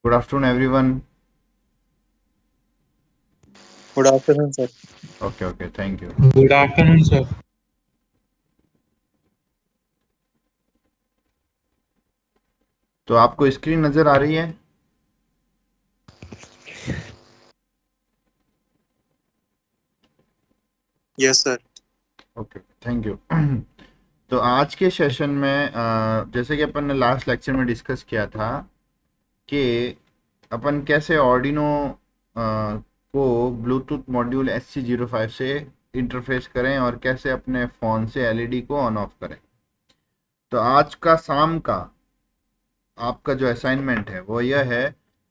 Good afternoon, everyone. Good afternoon, sir. Okay, thank you. Good afternoon, sir. तो आपको screen नज़र आ रही है? Yes, sir. Okay, thank you. तो आज के सेशन में जैसे कि अपन ने लास्ट लेक्चर में डिस्कस किया था कि अपन कैसे ऑर्डिनो को ब्लूटूथ मॉड्यूल SC05 से इंटरफेस करें और कैसे अपने फ़ोन से एलईडी को ऑन ऑफ करें। तो आज का शाम का आपका जो असाइनमेंट है वो यह है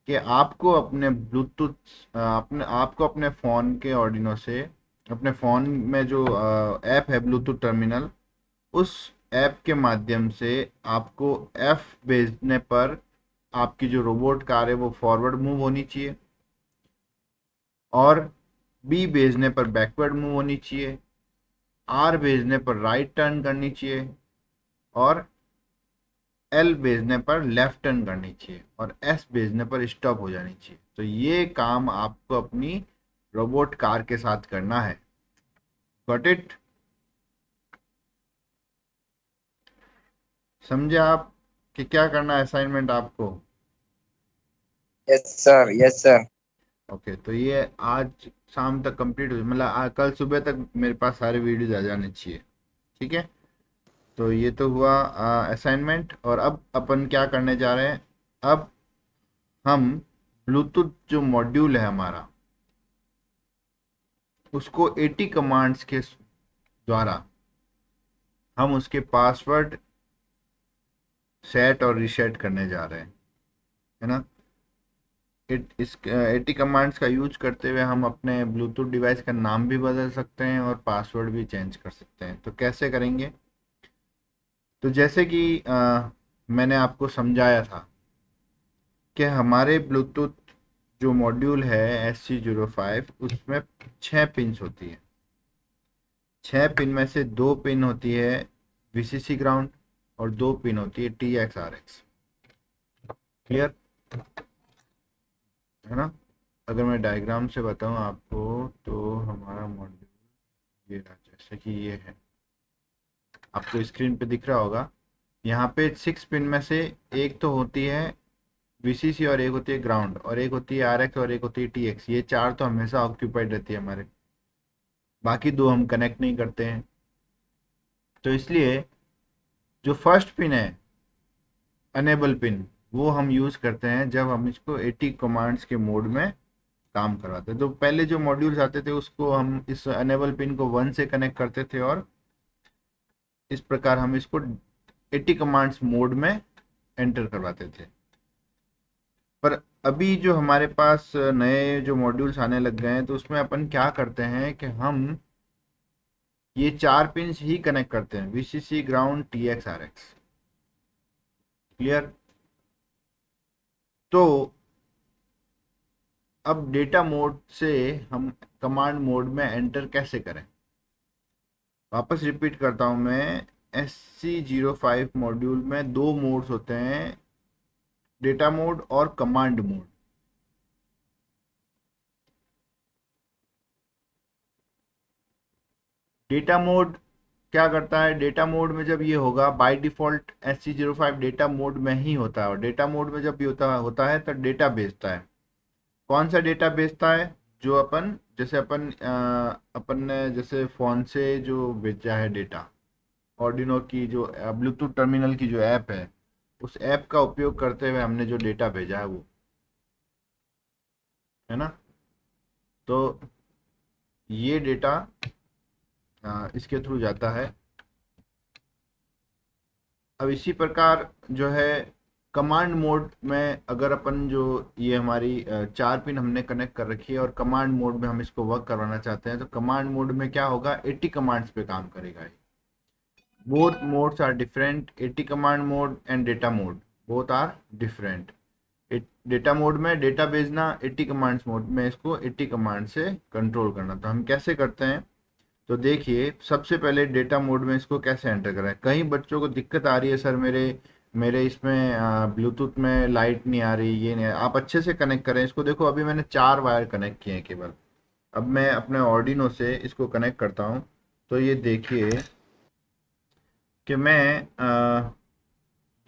कि आपको अपने ब्लूटूथ आपको अपने फ़ोन के ऑर्डिनो से अपने फ़ोन में जो ऐप है ब्लूटूथ टर्मिनल, उस ऐप के माध्यम से आपको एफ भेजने पर आपकी जो रोबोट कार है वो फॉरवर्ड मूव होनी चाहिए, और बी भेजने पर बैकवर्ड मूव होनी चाहिए, आर भेजने पर राइट टर्न करनी चाहिए, और एल भेजने पर लेफ्ट टर्न करनी चाहिए, और एस भेजने पर स्टॉप हो जानी चाहिए। तो ये काम आपको अपनी रोबोट कार के साथ करना है। Got it? समझे आप कि क्या करना है असाइनमेंट आपको? Yes, sir. Yes, sir. Okay, तो ये आज शाम तक कंप्लीट हो, मतलब कल सुबह तक मेरे पास सारे वीडियोज आ जाने चाहिए। ठीक है, तो ये तो हुआ असाइनमेंट। और अब अपन क्या करने जा रहे हैं? अब हम ब्लूटूथ जो मॉड्यूल है हमारा, उसको 80 कमांड्स के द्वारा हम उसके पासवर्ड सेट और रीसेट करने जा रहे हैं, है ना। इस 80 कमांड्स का यूज करते हुए हम अपने ब्लूटूथ डिवाइस का नाम भी बदल सकते हैं और पासवर्ड भी चेंज कर सकते हैं। तो कैसे करेंगे? तो जैसे कि मैंने आपको समझाया था कि हमारे ब्लूटूथ जो मॉड्यूल है SC05, उसमें 6 पिन्स होती है। 6 पिन में से 2 पिन होती है VCC ग्राउंड और 2 पिन होती है TX RX। क्लियर है ना? अगर मैं डायग्राम से बताऊं आपको, तो हमारा मॉड्यूल ये रहा, जैसे कि ये है, आपको स्क्रीन पे दिख रहा होगा। यहाँ पे 6 पिन में से एक तो होती है VCC, और एक होती है ग्राउंड, और एक होती है RX, और एक होती है TX। ये चार तो हमेशा ऑक्यूपाइड रहती है हमारे, बाकी दो हम कनेक्ट नहीं करते हैं। तो इसलिए जो फर्स्ट पिन है, अनेबल पिन, वो हम यूज़ करते हैं जब हम इसको 80 कमांड्स के मोड में काम करवाते हैं। तो पहले जो मॉड्यूल्स आते थे उसको हम इस अनेबल पिन को 1 से कनेक्ट करते थे, और इस प्रकार हम इसको 80 कमांड्स मोड में एंटर करवाते थे। पर अभी जो हमारे पास नए जो मॉड्यूल्स आने लग गए हैं, तो उसमें अपन क्या करते हैं कि हम ये 4 पिन ही कनेक्ट करते हैं, VCC ground TX RX। Clear? तो अब डेटा मोड से हम कमांड मोड में एंटर कैसे करें? वापस रिपीट करता हूं मैं। SC05 मॉड्यूल में दो मोड्स होते हैं, डेटा मोड और कमांड मोड। डेटा मोड क्या करता है? डेटा मोड में जब ये होगा, by default SC05 data mode में ही होता है, और डेटा मोड में जब भी होता है तो डेटा भेजता है। कौन सा डेटा भेजता है? जो अपन, जैसे अपन ने जैसे फ़ोन से जो भेजा है डेटा, ऑर्डिनो की जो ब्लूटूथ टर्मिनल की जो ऐप है, उस ऐप का उपयोग करते हुए हमने जो डेटा भेजा है वो, है ना। तो ये डेटा इसके थ्रू जाता है। अब इसी प्रकार जो है कमांड मोड में, अगर अपन जो ये हमारी 4 पिन हमने कनेक्ट कर रखी है और कमांड मोड में हम इसको वर्क करवाना चाहते हैं, तो कमांड मोड में क्या होगा? 80 कमांड्स पे काम करेगा ये। Both modes are different, 80 command mode and data mode, both are different. Data mode में डेटा भेजना, 80 कमांड्स मोड में इसको 80 कमांड से कंट्रोल करना। तो हम कैसे करते हैं? तो देखिए, सबसे पहले डेटा मोड में इसको कैसे एंटर करें। कई बच्चों को दिक्कत आ रही है, सर मेरे मेरे इसमें ब्लूटूथ में लाइट नहीं आ रही, ये नहीं आप अच्छे से कनेक्ट करें इसको। देखो अभी मैंने 4 वायर कनेक्ट किए हैं केवल। अब मैं अपने ऑर्डिनो से इसको कनेक्ट करता हूँ। तो ये देखिए कि मैं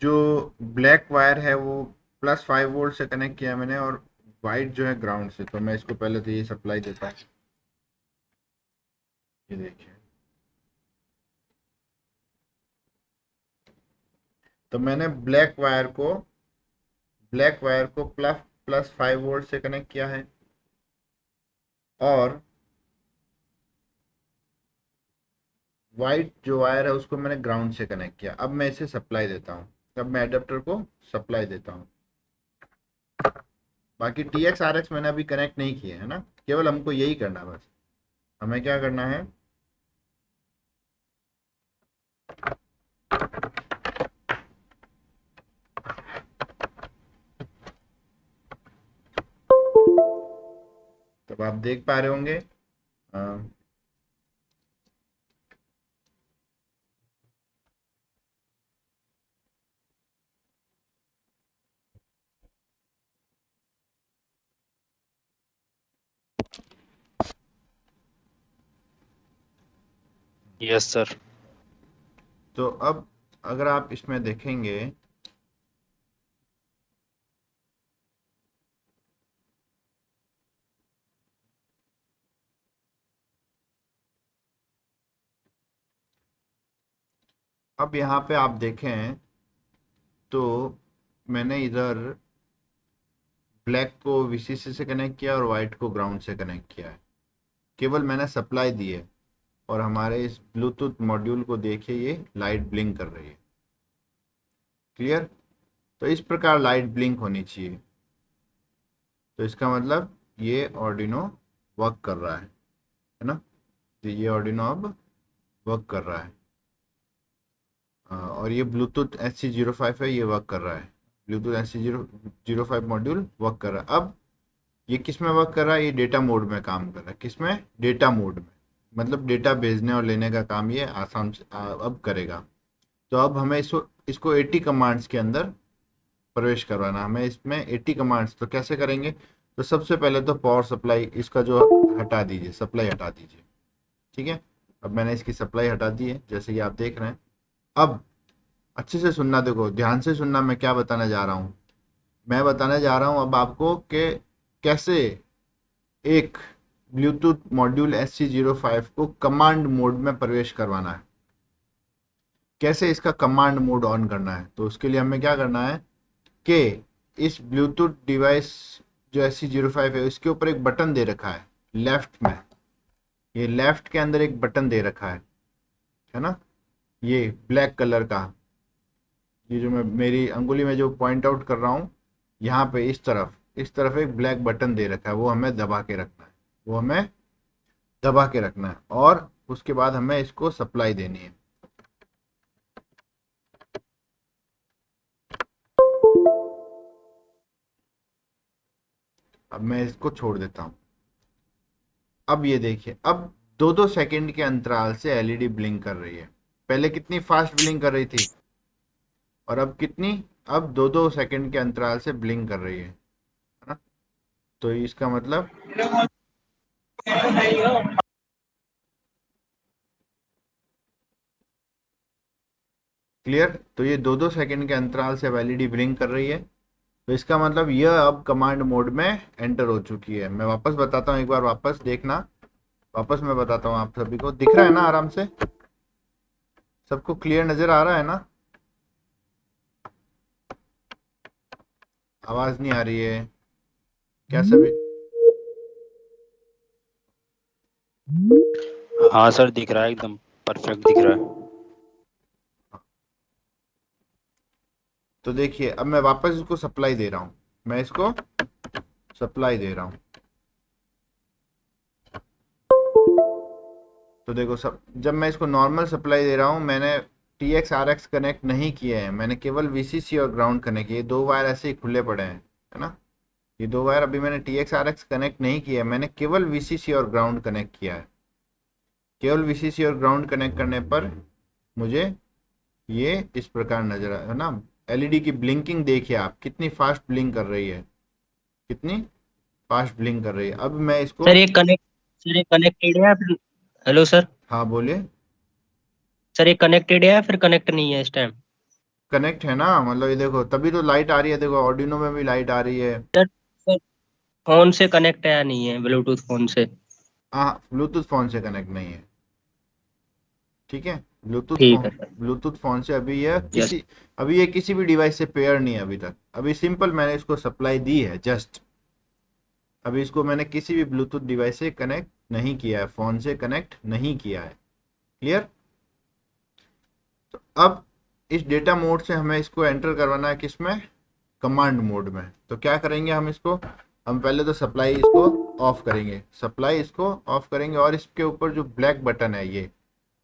जो ब्लैक वायर है वो +5 वोल्ट से कनेक्ट किया है मैंने, और वाइट जो है ग्राउंड से। तो मैं इसको पहले तो ये सप्लाई देता हूँ, ये देखिए। तो मैंने ब्लैक वायर को +5 वोल्ट से कनेक्ट किया है, और वाइट जो वायर है उसको मैंने ग्राउंड से कनेक्ट किया। अब मैं इसे सप्लाई देता हूँ। अब मैं एडेप्टर को सप्लाई देता हूँ। बाकी TX RX मैंने अभी कनेक्ट नहीं किए है ना, केवल हमको यही करना है बस। हमें क्या करना है, तब आप देख पा रहे होंगे। Yes sir. तो अब अगर आप इसमें देखेंगे, अब यहाँ पे आप देखें तो मैंने इधर ब्लैक को VCC से कनेक्ट किया और वाइट को ग्राउंड से कनेक्ट किया है। केवल मैंने सप्लाई दी है, और हमारे इस ब्लूटूथ मॉड्यूल को देखिए ये लाइट ब्लिंक कर रही है। क्लियर? तो इस प्रकार लाइट ब्लिंक होनी चाहिए। तो इसका मतलब ये ऑर्डिनो वर्क कर रहा है ना। तो ये ऑर्डिनो अब वर्क कर रहा है। और ये ब्लूटूथ SC05 है, ये वर्क कर रहा है। ब्लूटूथ SC005 मॉड्यूल वर्क कर रहा है। अब ये किस में वर्क कर रहा है, ये डेटा मोड में काम कर रहा है। किस में? डेटा मोड में। मतलब डेटा भेजने और लेने का काम ये आसान से अब करेगा। तो अब हमें इसको 80 कमांड्स के अंदर प्रवेश करवाना। हमें इसमें 80 कमांड्स तो कैसे करेंगे? तो सबसे पहले तो पावर सप्लाई इसका जो हटा दीजिए, सप्लाई हटा दीजिए। ठीक है, अब मैंने इसकी सप्लाई हटा दी है, जैसे कि आप देख रहे हैं। अब अच्छे से सुनना, देखो ध्यान से सुनना, मैं क्या बताने जा रहा हूँ। मैं बताने जा रहा हूँ अब आपको कि कैसे एक ब्लूटूथ मॉड्यूल SC05 को कमांड मोड में प्रवेश करवाना है, कैसे इसका कमांड मोड ऑन करना है। तो उसके लिए हमें क्या करना है कि इस ब्लूटूथ डिवाइस जो SC05 है इसके ऊपर एक बटन दे रखा है लेफ्ट में। ये लेफ्ट के अंदर एक बटन दे रखा है ना, ये ब्लैक कलर का। ये जो मैं मेरी अंगुली में जो पॉइंट आउट कर रहा हूँ, यहाँ पे इस तरफ एक ब्लैक बटन दे रखा है। वो हमें दबा के रखना है, वो हमें दबा के रखना है, और उसके बाद हमें इसको सप्लाई देनी है। अब मैं इसको छोड़ देता हूँ। अब ये देखिए, अब 2-2 सेकंड के अंतराल से LED ब्लिंक कर रही है। पहले कितनी फास्ट ब्लिंक कर रही थी, और अब कितनी, अब 2-2 सेकंड के अंतराल से ब्लिंक कर रही है ना। तो इसका मतलब क्लियर? तो ये 2-2 सेकंड के अंतराल से अब LED ब्लिंक कर रही है। तो इसका मतलब यह अब कमांड मोड में एंटर हो चुकी है। मैं वापस बताता हूँ, एक बार वापस देखना, वापस मैं बताता हूँ। आप सभी को दिख रहा है ना आराम से? सबको क्लियर नजर आ रहा है ना? आवाज नहीं आ रही है क्या सभी? हाँ सर, दिख रहा है, एकदम परफेक्ट दिख रहा है। तो देखिए, अब मैं वापस इसको सप्लाई दे रहा हूँ। मैं इसको सप्लाई दे रहा हूँ। तो देखो, सब जब मैं इसको नॉर्मल सप्लाई दे रहा हूँ, मैंने TX RX कनेक्ट नहीं किए हैं, मैंने केवल VCC और ग्राउंड कनेक्ट किए। 2 वायर ऐसे ही खुले पड़े हैं, है ना। ये 2 वायर अभी मैंने TX RX कनेक्ट नहीं किया है, मैंने केवल VCC और ग्राउंड कनेक्ट किया है। केवल VCC और ग्राउंड कनेक्ट करने पर मुझे ये इस प्रकार नजर है ना, एलईडी की ब्लिंकिंग देखिए आप, कितनी फास्ट ब्लिंक कर रही है, कितनी फास्ट ब्लिंक कर रही है। अब मैं इसको, सर ये कनेक्टेड है या फिर? Hello sir. हाँ बोलिए। सर ये कनेक्टेड है या फिर कनेक्ट नहीं है इस टाइम? कनेक्ट है ना, मतलब ये देखो तभी तो लाइट आ रही है, देखो ऑर्डिनो में भी लाइट आ रही है। सर सर फोन से कनेक्ट है या नहीं है, ब्लूटूथ फोन से? हाँ ब्लूटूथ फोन से कनेक्ट नहीं है, ठीक है। ठीक है सर। ब्लूटूथ फोन से अभी यह यस। किसी, अभी ये किसी भी डिवाइस से पेयर नहीं है अभी तक। अभी सिंपल मैंने इसको सप्लाई दी है जस्ट, अभी इसको मैंने किसी भी ब्लूटूथ डिवाइस से कनेक्ट नहीं किया है, फोन से कनेक्ट नहीं किया है। क्लियर। तो अब इस डेटा मोड से हमें इसको एंटर करवाना है किसमें, कमांड मोड में। तो क्या करेंगे हम इसको, हम पहले तो सप्लाई इसको ऑफ करेंगे, सप्लाई इसको ऑफ करेंगे, और इसके ऊपर जो ब्लैक बटन है, ये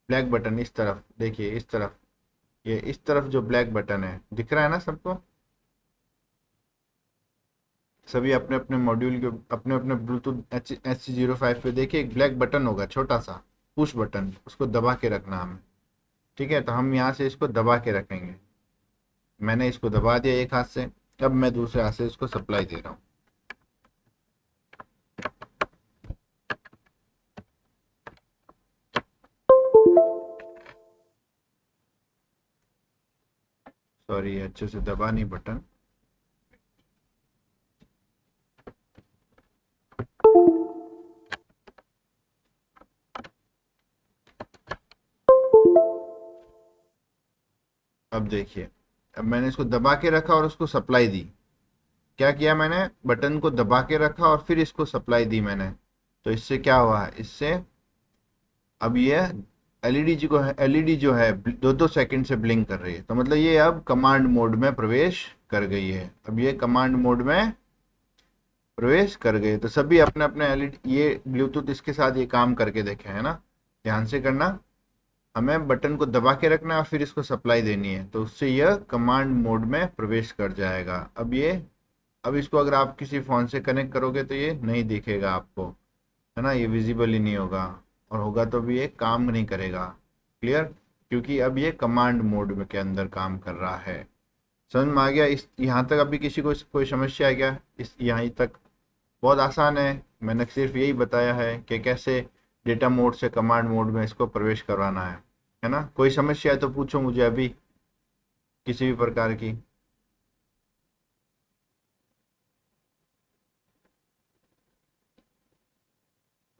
ब्लैक बटन इस तरफ देखिए, इस तरफ, ये इस तरफ जो ब्लैक बटन है दिख रहा है ना सबको, सभी अपने अपने मॉड्यूल के अपने अपने ब्लूटूथ HC05 पे देखिए एक ब्लैक बटन होगा छोटा सा, पुश बटन, उसको दबा के रखना हमें। ठीक है, तो हम यहाँ से इसको दबा के रखेंगे। मैंने इसको दबा दिया एक हाथ से, अब मैं दूसरे हाथ से इसको सप्लाई दे रहा हूँ। सॉरी अच्छे से दबा नहीं बटन। अब देखिए, अब मैंने इसको दबा के रखा और उसको सप्लाई दी। क्या किया मैंने, बटन को दबा के रखा और फिर इसको सप्लाई दी मैंने। तो इससे क्या हुआ है, इससे अब ये एलईडी जो है 2-2 सेकंड से ब्लिंक कर रही है। तो मतलब ये अब कमांड मोड में प्रवेश कर गई है, अब ये कमांड मोड में प्रवेश कर गए। तो सभी अपने अपने एलईडी, ये ब्लूटूथ इसके साथ ये काम करके देखे है ना, ध्यान से करना। हमें बटन को दबा के रखना है और फिर इसको सप्लाई देनी है, तो उससे यह कमांड मोड में प्रवेश कर जाएगा। अब ये, अब इसको अगर आप किसी फ़ोन से कनेक्ट करोगे तो ये नहीं दिखेगा आपको, है ना, ये विजिबल ही नहीं होगा, और होगा तो भी ये काम नहीं करेगा। क्लियर, क्योंकि अब ये कमांड मोड में के अंदर काम कर रहा है। समझ में आ गया। इस यहाँ तक अभी किसी को कोई समस्या है क्या, इस यहाँ तक? बहुत आसान है, मैंने सिर्फ यही बताया है कि कैसे डेटा मोड से कमांड मोड में इसको प्रवेश करवाना है ना। कोई समस्या है तो पूछो मुझे अभी, किसी भी प्रकार की।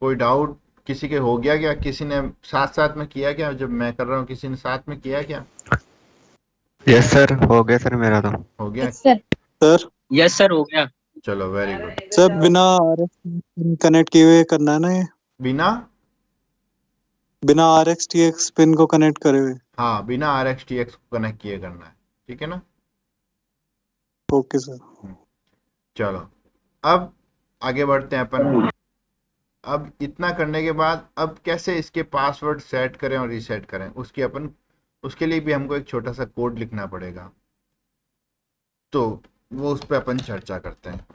कोई डाउट किसी के हो गया क्या, किसी ने साथ साथ में किया क्या, जब मैं कर रहा हूँ किसी ने साथ में किया क्या? यस सर, हो गया सर मेरा तो। हो गया। सर यस सर हो गया। चलो वेरी गुड। सर बिना RX कनेक्ट किए हुए करना है ना ये, बिना बिना RX-TX पिन को कनेक्ट करे हुए? हाँ, बिना RX-TX को कनेक्ट किए करना है, ठीक है ना। Okay sir. चलो अब आगे बढ़ते हैं अपन। अब इतना करने के बाद अब कैसे इसके पासवर्ड सेट करें और रीसेट करें, उसकी अपन, उसके लिए भी हमको एक छोटा सा कोड लिखना पड़ेगा, तो वो उस पर अपन चर्चा करते हैं।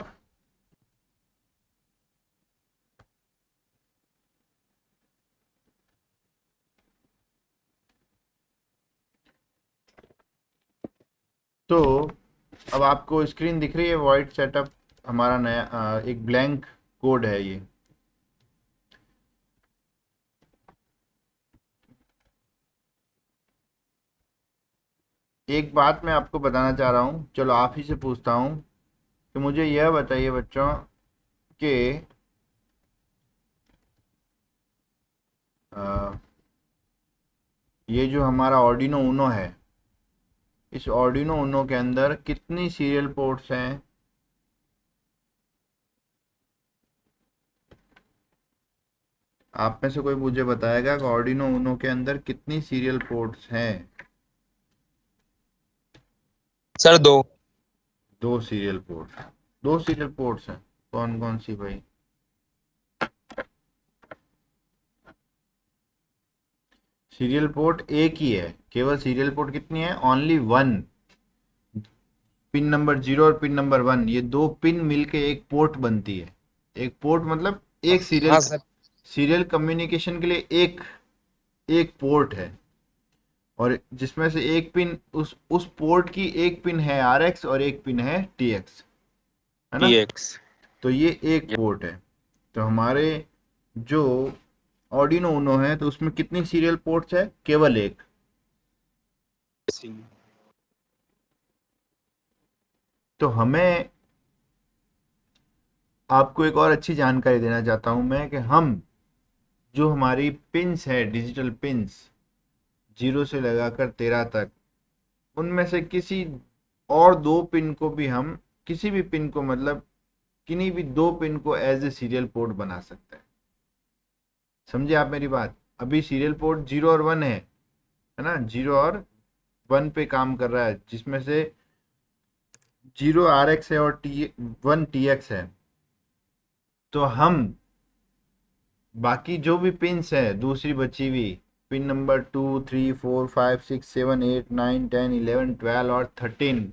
तो अब आपको स्क्रीन दिख रही है, वॉइड सेटअप हमारा नया एक ब्लैंक कोड है ये। एक बात मैं आपको बताना चाह रहा हूँ, चलो आप ही से पूछता हूँ कि मुझे यह बताइए बच्चों कि ये जो हमारा ऑर्डिनो उनो है, इस ऑर्डिनो उनो के अंदर कितनी सीरियल पोर्ट्स हैं? आप में से कोई मुझे बताएगा कि ऑर्डिनो उनो के अंदर कितनी सीरियल पोर्ट्स हैं? Sir 2। 2 serial ports, 2 serial ports हैं। कौन कौन सी भाई? सीरियल पोर्ट एक ही है, केवल सीरियल पोर्ट कितनी है, ओनली 1। पिन नंबर 0 और पिन नंबर 1, ये 2 पिन मिलके एक पोर्ट बनती है। एक पोर्ट मतलब एक सीरियल, हाँ सर। सीरियल कम्युनिकेशन के लिए एक एक पोर्ट है। और जिसमें से एक पिन उस पोर्ट की एक पिन है RX और एक पिन है TX, है ना। TX। तो ये एक पोर्ट है। तो हमारे जो ऑर्डिनो उनो है तो उसमें कितनी सीरियल पोर्ट्स है? केवल एक। तो हमें आपको एक और अच्छी जानकारी देना चाहता हूं मैं कि हम जो हमारी पिन्स है, डिजिटल पिन्स 0 से लगाकर 13 तक, उनमें से किसी और दो पिन को भी हम, किसी भी पिन को मतलब किन्हीं भी दो पिन को एज ए सीरियल पोर्ट बना सकते हैं। समझे आप मेरी बात? अभी सीरियल पोर्ट 0 और 1 है ना, 0 और 1 पे काम कर रहा है, जिसमें से 0 RX है और 1 TX है। तो हम बाकी जो भी पिन्स है दूसरी बची हुई पिन नंबर 2, 3, 4, 5, 6, 7, 8, 9, 10, 11, 12 और 13,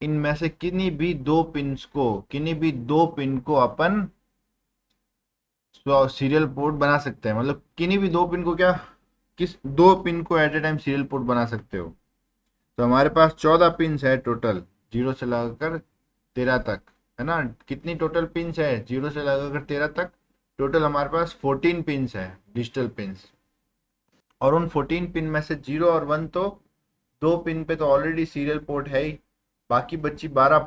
इनमें से किन्हीं भी दो पिन को अपन सीरियल पोर्ट बना सकते हैं। मतलब किन्हीं भी दो पिन को क्या, किस दो पिन को at a time serial port बना सकते हो। तो हमारे पास 14 पिन्स है टोटल, 0 से लगाकर 13 तक, है ना। कितनी टोटल पिन्स है 0 से लगाकर 13 तक? टोटल हमारे पास 14 पिन्स है, डिजिटल पिन्स। और उन 14 पिन में से 0 और 1 तो दो पिन पे तो ऑलरेडी सीरियल पोर्ट है ही, बाकी बची 12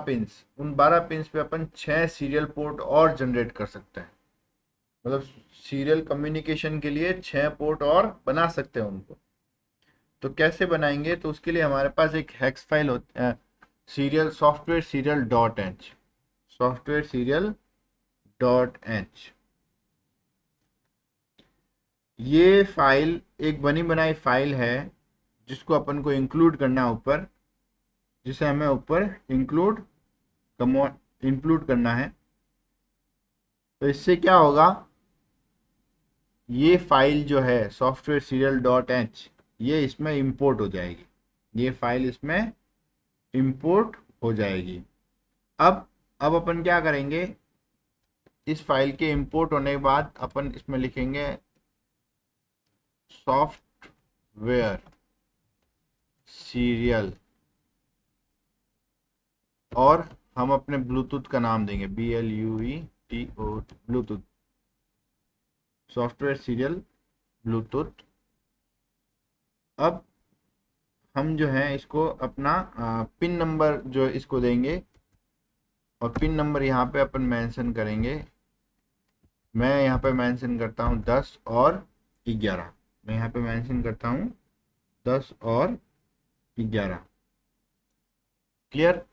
पिन्स। उन 12 पिन्स पे अपन 6 सीरियल पोर्ट और जनरेट कर सकते हैं। मतलब सीरियल कम्युनिकेशन के लिए 6 पोर्ट और बना सकते हैं उनको। तो कैसे बनाएंगे? तो उसके लिए हमारे पास एक हेक्स फाइल होती है, सॉफ्टवेयर सीरियल डॉट एच। ये फाइल एक बनी बनाई फाइल है जिसको अपन को इंक्लूड करना है ऊपर, जिसे हमें ऊपर इंक्लूड करना है। तो इससे क्या होगा, ये फाइल जो है सॉफ्टवेयर सीरियल डॉट एच, ये इसमें इंपोर्ट हो जाएगी। ये फाइल इसमें इंपोर्ट हो जाएगी। अब अपन क्या करेंगे, इस फाइल के इंपोर्ट होने के बाद अपन इसमें लिखेंगे सॉफ्टवेयर सीरियल, और हम अपने ब्लूटूथ का नाम देंगे BLUETO, Bluetooth, software serial Bluetooth. अब हम जो है इसको अपना पिन नंबर जो इसको देंगे, और पिन नंबर यहाँ पे अपन मेंशन करेंगे। मैं यहाँ पे मेंशन करता हूँ 10 और 11। मैं यहाँ पे मेंशन करता हूँ 10 और 11। क्लियर?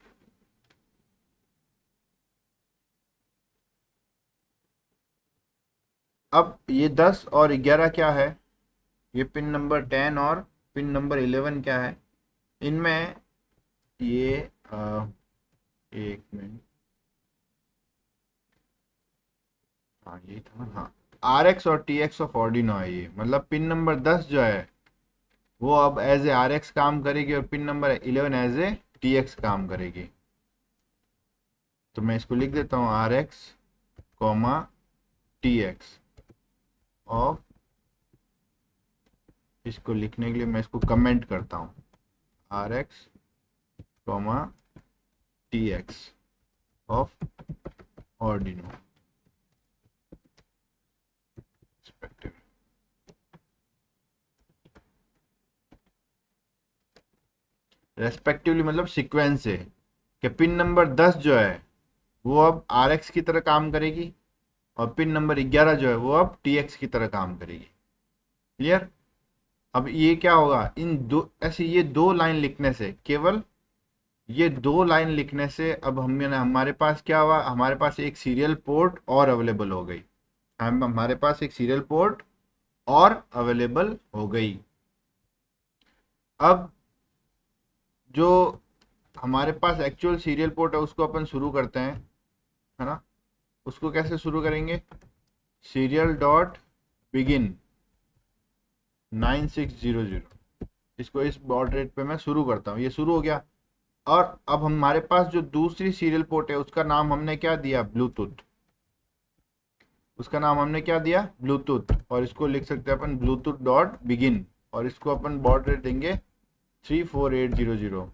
अब ये 10 और 11 क्या है? ये पिन नंबर 10 और पिन नंबर 11 क्या है? इनमें ये एक मिनट, हाँ ये था, हाँ RX और TX ऑफ ऑर्डिनो है ये। मतलब पिन नंबर 10 जो है वो अब एज ए RX काम करेगी और pin number 11 as a TX काम करेगी। तो मैं इसको लिख देता हूँ RX, TX ऑफ, इसको लिखने के लिए मैं इसको कमेंट करता हूँ, RX, TX of Arduino respectively, मतलब सीक्वेंस से, कि पिन नंबर 10 जो है वो अब RX की तरह काम करेगी और पिन नंबर 11 जो है वो अब TX की तरह काम करेगी। क्लियर? अब ये क्या होगा, इन दो ऐसे ये दो लाइन लिखने से, केवल ये दो लाइन लिखने से अब हमारे पास क्या हुआ, हमारे पास एक सीरियल पोर्ट और अवेलेबल हो गई। हमारे पास एक सीरियल पोर्ट और अवेलेबल हो गई। अब जो हमारे पास एक्चुअल सीरियल पोर्ट है उसको अपन शुरू करते हैं, है ना। उसको कैसे शुरू करेंगे? सीरियल डॉट बिगिन 9600, इसको इस बॉड रेट पे मैं शुरू करता हूँ। ये शुरू हो गया। और अब हमारे पास जो दूसरी सीरियल पोर्ट है उसका नाम हमने क्या दिया? ब्लूटूथ। उसका नाम हमने क्या दिया? ब्लूटूथ। और इसको लिख सकते हैं अपन ब्लूटूथ डॉट बिगिन, और इसको अपन बॉड रेट देंगे 34800।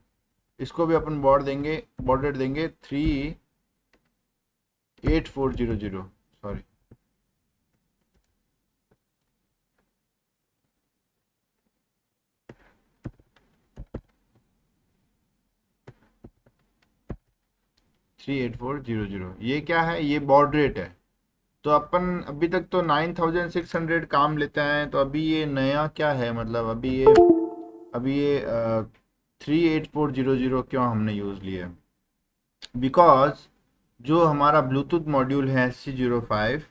इसको भी अपन बॉड रेट देंगे 38400, sorry, three eight four zero zero. ये क्या है? ये बॉड रेट है। तो अपन अभी तक तो 9600 काम लेते हैं, तो अभी ये नया क्या है, मतलब अभी ये 38400 क्यों हमने यूज़ लिया? बिकॉज जो हमारा ब्लूटूथ मॉड्यूल है SC05,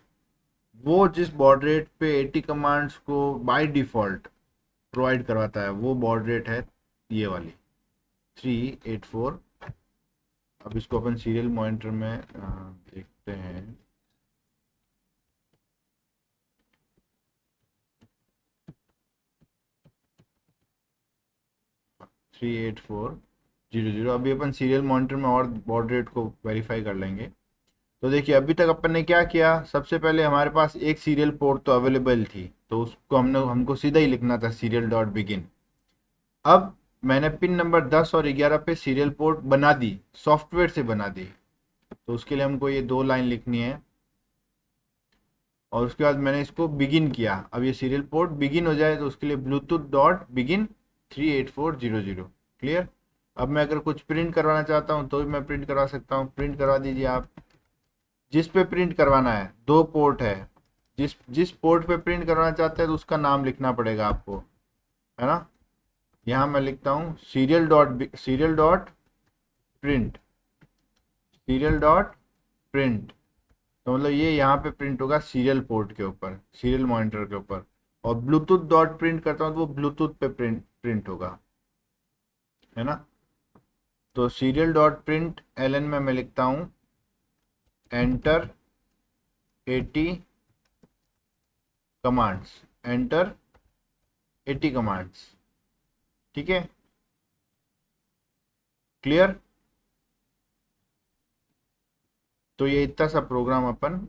वो जिस बॉड रेट पे 80 कमांड्स को बाय डिफ़ॉल्ट प्रोवाइड करवाता है, वो बॉड रेट है ये वाली 384। अब इसको अपन सीरियल मॉनिटर में देखते हैं। Three eight four zero zero. अभी अपन सीरियल मॉनिटर में और बॉड रेट को वेरीफाई कर लेंगे। तो देखिए, अभी तक अपन ने क्या किया, सबसे पहले हमारे पास एक सीरियल पोर्ट तो अवेलेबल थी, तो उसको हमको सीधा ही लिखना था सीरियल डॉट बिगिन। अब मैंने पिन नंबर 10 और 11 पे सीरियल पोर्ट बना दी, सॉफ्टवेयर से बना दी। तो उसके लिए हमको ये 2 लाइन लिखनी है, और उसके बाद मैंने इसको बिगिन किया। अब ये सीरियल पोर्ट बिगिन हो जाए, तो उसके लिए ब्लूटूथ डॉट बिगिन 38400। क्लियर? अब मैं अगर कुछ प्रिंट करवाना चाहता हूँ तो भी मैं प्रिंट करवा सकता हूँ। प्रिंट करवा दीजिए आप। जिस पे प्रिंट करवाना है, 2 पोर्ट है, जिस पोर्ट पे प्रिंट करवाना चाहते हैं तो उसका नाम लिखना पड़ेगा आपको, है ना। यहाँ मैं लिखता हूँ serial dot print, serial dot print. तो मतलब ये यहाँ पे प्रिंट होगा सीरियल पोर्ट के ऊपर, सीरियल मॉनिटर के ऊपर। और ब्लूटूथ डॉट प्रिंट करता हूँ तो वो ब्लूटूथ पे प्रिंट होगा, है ना। तो सीरियल डॉट प्रिंट एलन में मैं लिखता हूँ एंटर 80 कमांड्स, एंटर 80 कमांड्स। ठीक है, क्लियर? तो ये इतना सा प्रोग्राम अपन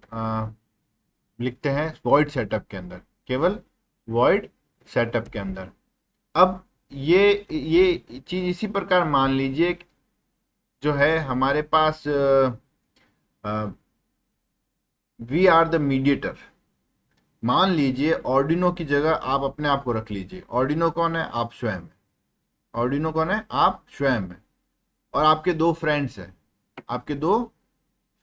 लिखते हैं वॉइड सेटअप के अंदर, केवल वॉइड सेटअप के अंदर। अब ये चीज़ इसी प्रकार मान लीजिए जो है हमारे पास वी आर द मीडिएटर। मान लीजिए ऑर्डिनो की जगह आप अपने आप को रख लीजिए। ऑर्डिनो कौन है? आप स्वयं। ऑर्डिनो कौन है? आप स्वयं हैं। और आपके 2 फ्रेंड्स हैं, आपके 2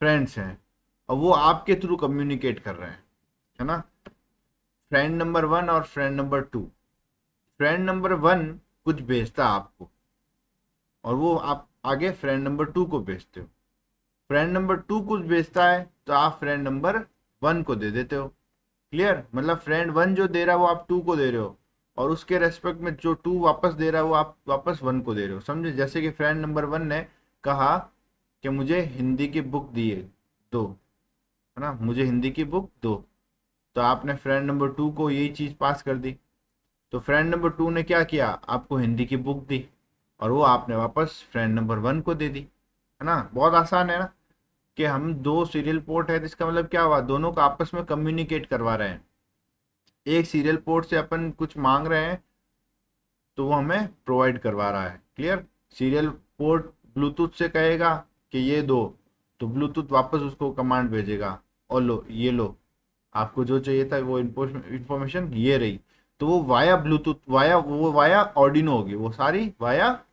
फ्रेंड्स हैं, और वो आपके थ्रू कम्युनिकेट कर रहे हैं, है ना। फ्रेंड नंबर 1 और फ्रेंड नंबर 2। फ्रेंड नंबर 1 कुछ भेजता है आपको, और वो आप आगे फ्रेंड नंबर 2 को भेजते हो। फ्रेंड नंबर 2 कुछ भेजता है तो आप फ्रेंड नंबर 1 को दे देते हो। क्लियर? मतलब फ्रेंड 1 जो दे रहा है वो आप 2 को दे रहे हो, और उसके रेस्पेक्ट में जो 2 वापस दे रहा है वो आप वापस 1 को दे रहे हो। समझे? जैसे कि फ्रेंड नंबर 1 ने कहा कि मुझे हिंदी की बुक दिए दो, है ना, मुझे हिंदी की बुक दो। तो आपने फ्रेंड नंबर 2 को यही चीज़ पास कर दी। तो फ्रेंड नंबर 2 ने क्या किया? आपको हिंदी की बुक दी, और वो आपने वापस फ्रेंड नंबर 1 को दे दी, है ना। बहुत आसान है ना, कि हम 2 सीरियल पोर्ट है, जिसका मतलब क्या हुआ, दोनों को आपस में कम्युनिकेट करवा रहे हैं। एक सीरियल पोर्ट से अपन कुछ मांग रहे हैं तो वो हमें प्रोवाइड करवा रहा है। क्लियर? सीरियल पोर्ट ब्लूटूथ से कहेगा कि ये दो, तो ब्लूटूथ वापस उसको कमांड भेजेगा, और लो ये लो, आपको जो चाहिए था वो इंफॉर्मेशन ये रही। तो वो वाया ब्लूटूथ, वाया ऑर्डिनो होगी, वो सारी वाया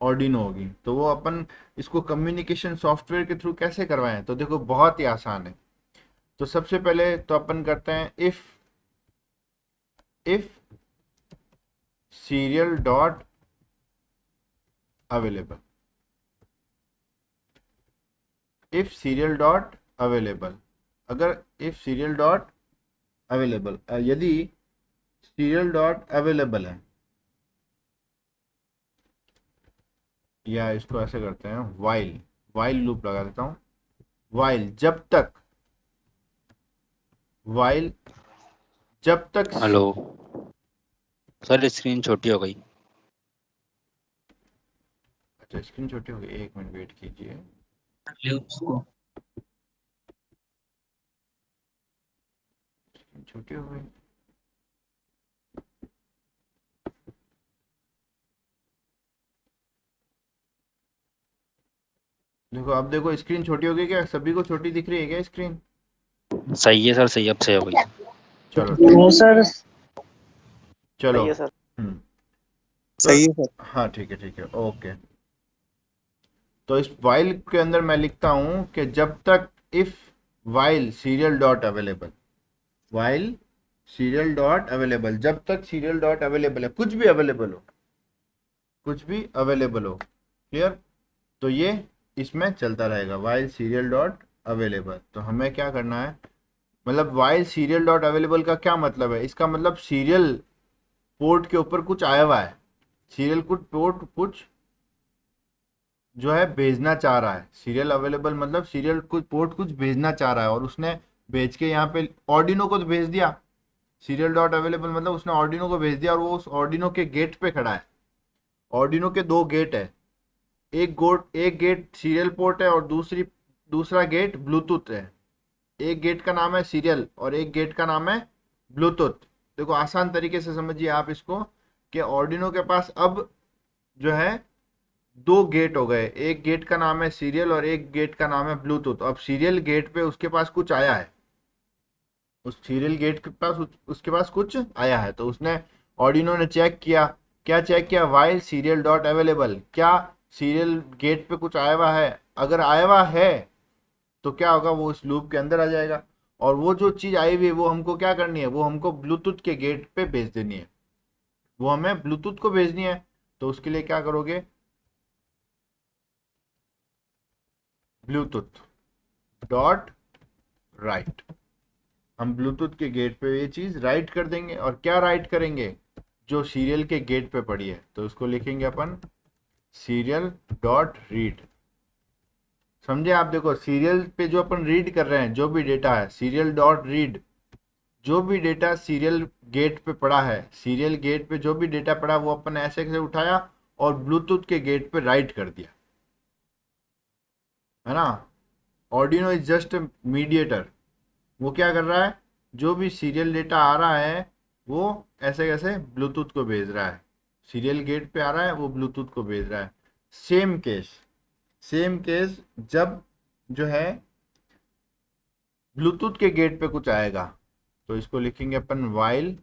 ऑर्डिनो होगी। तो वो अपन इसको कम्युनिकेशन सॉफ्टवेयर के थ्रू कैसे करवाएं? तो देखो, बहुत ही आसान है। तो सबसे पहले तो अपन करते हैं if serial dot available, if serial dot available. अगर इफ सीरियल डॉट अवेलेबल, यदि सीरियल डॉट अवेलेबल है, या इसको ऐसे करते हैं वाइल लूप लगा देता हूं। वाइल जब तक हेलो सर, स्क्रीन छोटी हो गई। अच्छा, स्क्रीन छोटी हो गई, 1 मिनट वेट कीजिए। उसको छोटी हो गई। देखो अब देखो स्क्रीन छोटी हो गई क्या? सभी को छोटी दिख रही है क्या स्क्रीन? सही है सर, सही, अब सही हो गई। चलो ठीक, वो सर चलो। सही है सर। तो सही है सर। हाँ ठीक है ओके। तो इस वाइल के अंदर मैं लिखता हूं कि जब तक if while serial dot available, while serial dot available, जब तक सीरियल डॉट अवेलेबल है, कुछ भी अवेलेबल हो, कुछ भी अवेलेबल हो, क्लियर? तो ये इसमें चलता रहेगा वाइल सीरियल डॉट अवेलेबल। तो हमें क्या करना है, मतलब वाइल सीरियल डॉट अवेलेबल का क्या मतलब है? इसका मतलब सीरियल पोर्ट के ऊपर कुछ आया हुआ है, सीरियल कुछ पोर्ट कुछ जो है भेजना चाह रहा है। सीरियल अवेलेबल मतलब सीरियल कुछ पोर्ट कुछ भेजना चाह रहा है और उसने भेज के यहाँ पे ऑर्डिनो को तो भेज दिया। सीरियल डॉट अवेलेबल मतलब उसने ऑर्डिनो को भेज दिया और वो उस ऑर्डिनो के गेट पे खड़ा है। ऑर्डिनो के दो गेट है, एक गेट सीरियल पोर्ट है और दूसरा गेट ब्लूटूथ है। एक गेट का नाम है सीरियल और एक गेट का नाम है ब्लूटूथ। देखो आसान तरीके से समझिए आप इसको कि ऑर्डिनो के पास अब जो है दो गेट हो गए, एक गेट का नाम है सीरियल और एक गेट का नाम है ब्लूटूथ। अब सीरियल गेट पे उसके पास कुछ आया है, उस सीरियल गेट के पास उसके पास कुछ आया है, तो उसने ऑर्डिनो ने चेक किया। क्या चेक किया? वाइल सीरियल डॉट अवेलेबल, क्या सीरियल गेट पे कुछ आया हुआ है? अगर आया हुआ है तो क्या होगा, वो उस लूप के अंदर आ जाएगा और वो जो चीज आई हुई है वो हमको क्या करनी है, वो हमको ब्लूटूथ के गेट पे भेज देनी है, वो हमें ब्लूटूथ को भेजनी है। तो उसके लिए क्या करोगे, ब्लूटूथ डॉट राइट, हम ब्लूटूथ के गेट पे ये चीज राइट कर देंगे। और क्या राइट करेंगे? जो सीरियल के गेट पे पड़ी है, तो उसको लिखेंगे अपन सीरियल डॉट रीड। समझे आप? देखो सीरियल पे जो अपन रीड कर रहे हैं जो भी डेटा है, सीरियल डॉट रीड, जो भी डेटा सीरियल गेट पे पड़ा है, सीरियल गेट पे जो भी डेटा पड़ा वो अपन ऐसे कैसे उठाया और ब्लूटूथ के गेट पे राइट कर दिया, है ना? ऑर्डिनो इज जस्ट मीडिएटर, वो क्या कर रहा है, जो भी सीरियल डेटा आ रहा है वो ऐसे कैसे ब्लूटूथ को भेज रहा है, सीरियल गेट पे आ रहा है वो ब्लूटूथ को भेज रहा है। सेम केस, सेम केस जब जो है ब्लूटूथ के गेट पे कुछ आएगा, तो इसको लिखेंगे अपन while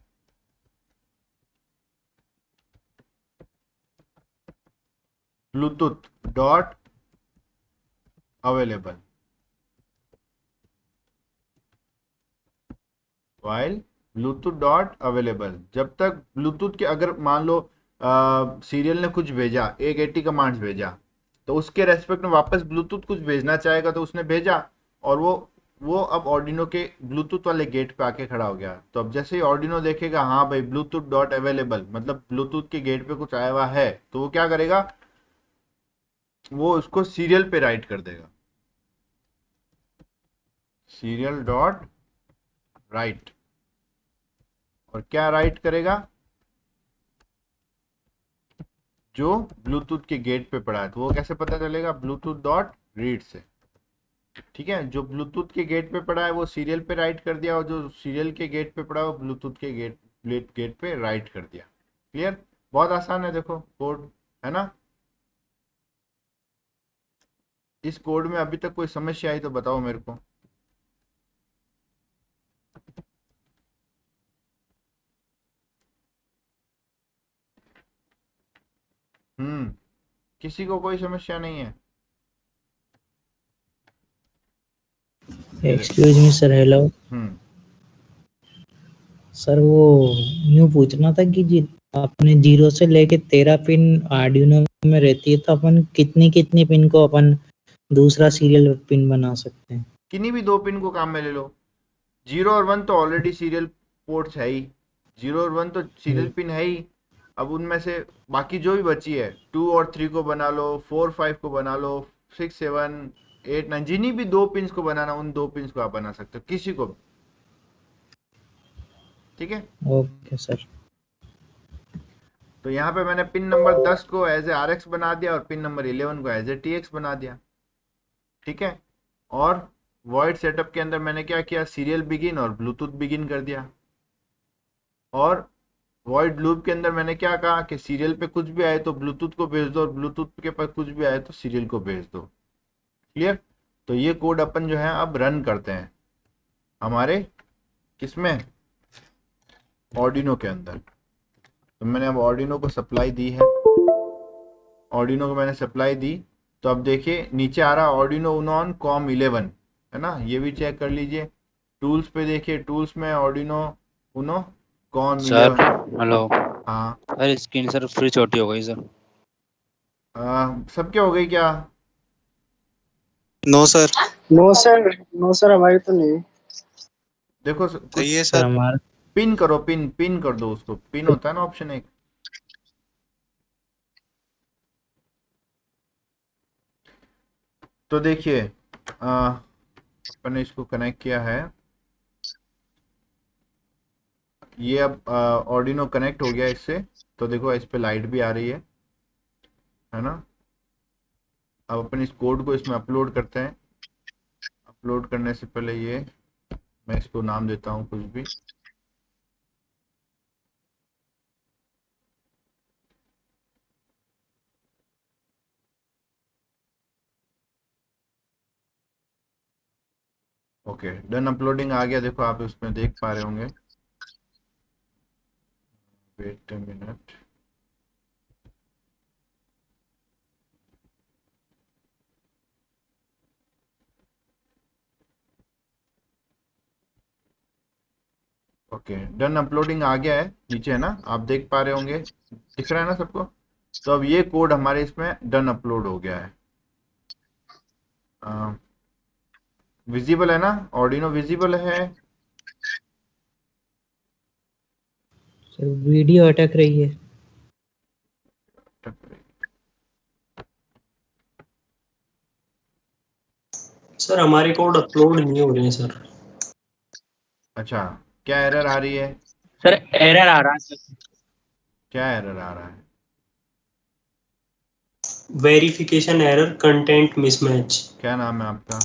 Bluetooth not available, while Bluetooth not available. जब तक ब्लूटूथ के, अगर मान लो सीरियल ने कुछ भेजा, 180 कमांड्स भेजा, तो उसके रेस्पेक्ट में वापस ब्लूटूथ कुछ भेजना चाहेगा तो उसने भेजा और वो अब ऑर्डिनो के ब्लूटूथ वाले गेट पे आके खड़ा हो गया। तो अब जैसे ही ऑर्डिनो देखेगा हाँ भाई ब्लूटूथ डॉट अवेलेबल मतलब ब्लूटूथ के गेट पे कुछ आया हुआ है, तो वो क्या करेगा, वो उसको सीरियल पे राइट कर देगा, सीरियल डॉट राइट। और क्या राइट करेगा, जो ब्लूटूथ के गेट पे पड़ा है। तो वो कैसे पता चलेगा, ब्लूटूथ डॉट रीड से। ठीक है, जो ब्लूटूथ के गेट पे पड़ा है वो सीरियल पे राइट कर दिया और जो सीरियल के गेट पे पड़ा है वो ब्लूटूथ के गेट पे राइट कर दिया। क्लियर? बहुत आसान है, देखो कोड, है ना? इस कोड में अभी तक कोई समस्या आई तो बताओ मेरे को। किसी को कोई समस्या नहीं है? एक्सक्यूज मी सर, हेलो हम्म सर। वो यूँ पूछना था कि जी अपने 0 से लेके 13 पिन आर्डिनो में रहती है, तो अपन कितनी कितनी पिन को अपन दूसरा सीरियल पिन बना सकते हैं? किन्हीं भी दो पिन को काम में ले लो। 0 और 1 तो ऑलरेडी सीरियल पोर्ट्स है ही, 0 और 1 तो सीरियल पिन है ही। अब उनमें से बाकी जो भी बची है 2 और 3 को बना लो, 4 5 को बना लो, 6 7 8 9, जिन्हीं भी दो पिन्स को बनाना उन दो पिन्स को आप बना सकते हो, किसी को भी। ठीक है, ओके सर। तो यहाँ पे मैंने पिन नंबर 10 को एज ए RX बना दिया और पिन नंबर 11 को एज ए TX बना दिया। ठीक है, और वॉइड सेटअप के अंदर मैंने क्या किया, सीरियल बिगिन और ब्लूटूथ बिगिन कर दिया। और वॉइड लूप के अंदर मैंने क्या कहा कि सीरियल पे कुछ भी आए तो ब्लूटूथ को भेज दो और ब्लूटूथ के पास कुछ भी आए तो सीरियल को भेज दो। क्लियर। तो ये कोड अपन जो है अब रन करते हैं हमारे किसमें, ऑर्डिनो के अंदर। तो मैंने अब ऑर्डिनो को सप्लाई दी है, ऑर्डिनो को मैंने सप्लाई दी। तो अब देखिए नीचे आ रहा ऑर्डिनो उनो ऑन कॉम 11, है ना, ये भी चेक कर लीजिए। टूल्स पे देखिए, टूल्स में Arduino Uno COM sir 11। Hello हाँ सर, स्क्रीन सर फिर छोटी हो गई सर। सबके हो गई क्या? No sir. No sir, no sir, हमारी तो नहीं। देखो सही कुछ है सर सर। हमारा पिन करो, पिन कर दो उसको, पिन होता है ना ऑप्शन एक। तो देखिए अपन ने इसको कनेक्ट किया है, ये अब ऑर्डिनो कनेक्ट हो गया इससे। तो देखो इस पे लाइट भी आ रही है ना। अब अपन इस कोड को इसमें अपलोड करते हैं। अपलोड करने से पहले ये मैं इसको नाम देता हूँ कुछ भी। ओके, डन अपलोडिंग आ गया, देखो आप इसमें देख पा रहे होंगे। Wait a minute. Okay, done uploading आ गया है, नीचे है ना, आप देख पा रहे होंगे, दिख रहा है ना सबको। तो अब ये कोड हमारे इसमें डन अपलोड हो गया है। विजिबल है ना, ऑर्डिनो विजिबल है। सर वीडियो अटक रही है। सर हमारे कोड अपलोड नहीं हो रहे हैं सर। अच्छा, क्या एरर आ रही है? सर एरर आ रहा है सर। क्या एरर आ रहा है? Verification error, content mismatch. क्या नाम है आपका?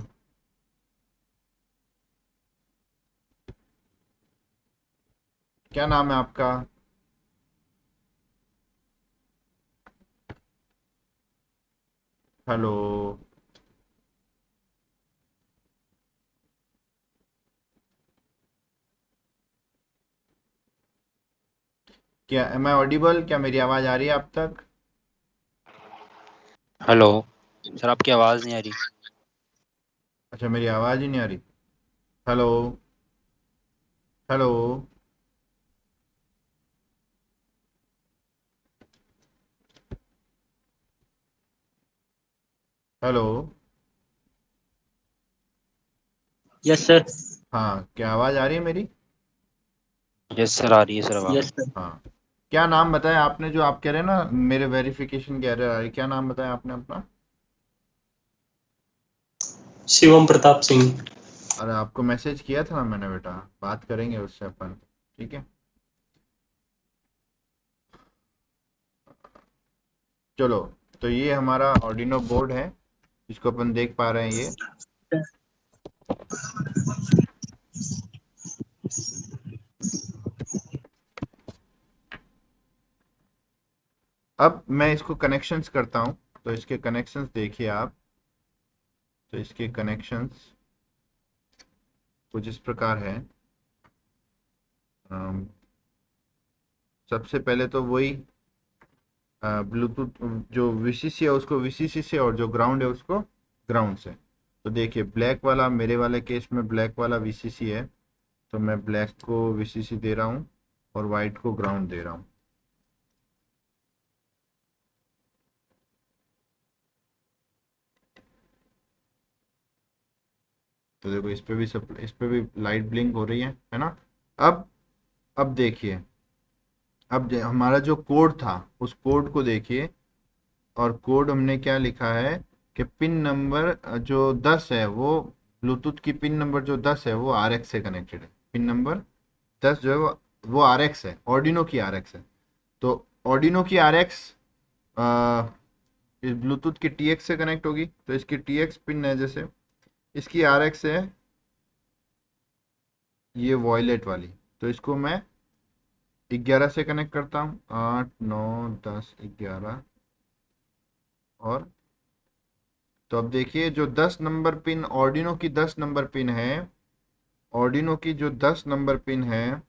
क्या नाम है आपका? हेलो। क्या एम आई ऑडिबल? क्या मेरी आवाज़ आ रही है आप तक? हेलो सर, आपकी आवाज़ नहीं आ रही। अच्छा, मेरी आवाज़ ही नहीं आ रही। Hello, hello. Hello. Yes sir. हाँ, क्या आवाज़ आ रही है मेरी? यस सर, आ रही है सर आवाज़। Yes sir. हाँ। क्या नाम बताया आपने, जो आप कह रहे हैं ना मेरे वेरिफिकेशन की एरर आ रही, क्या नाम बताया आपने अपना? शिवम प्रताप सिंह। अरे आपको मैसेज किया था ना मैंने बेटा, बात करेंगे उससे अपन, ठीक है। चलो, तो ये हमारा ऑर्डिनो बोर्ड है, इसको अपन देख पा रहे हैं ये। अब मैं इसको कनेक्शंस करता हूँ, तो इसके कनेक्शंस देखिए आप। तो इसके कनेक्शंस कुछ इस प्रकार है। सबसे पहले तो वही ब्लूटूथ, जो वीसीसी है उसको वीसीसी से, और जो ग्राउंड है उसको ग्राउंड से। तो देखिए ब्लैक वाला, मेरे वाले केस में ब्लैक वाला वीसीसी है, तो मैं ब्लैक को वीसीसी दे रहा हूँ और वाइट को ग्राउंड दे रहा हूँ। तो देखो इस पे भी सब, इस पे भी लाइट ब्लिंक हो रही है ना। अब देखिए, अब हमारा जो कोड था उस कोड को देखिए, और कोड हमने क्या लिखा है कि पिन नंबर जो 10 है वो, ब्लूटूथ की पिन नंबर जो 10 है वो आर एक्स से कनेक्टेड है। पिन नंबर 10 जो है वो आर एक्स है, ऑर्डिनो की आर एक्स है। तो ऑर्डिनो की आर एक्स इस ब्लूटूथ की टी एक्स से कनेक्ट होगी। तो इसकी टी एक्स पिन है, जैसे इसकी आर एक्स है ये वॉयलेट वाली, तो इसको मैं 11 से कनेक्ट करता हूँ, 8 9 10 11, और तो अब देखिए जो 10 नंबर पिन ऑर्डिनो की 10 नंबर पिन है, ऑर्डिनो की जो 10 नंबर पिन है,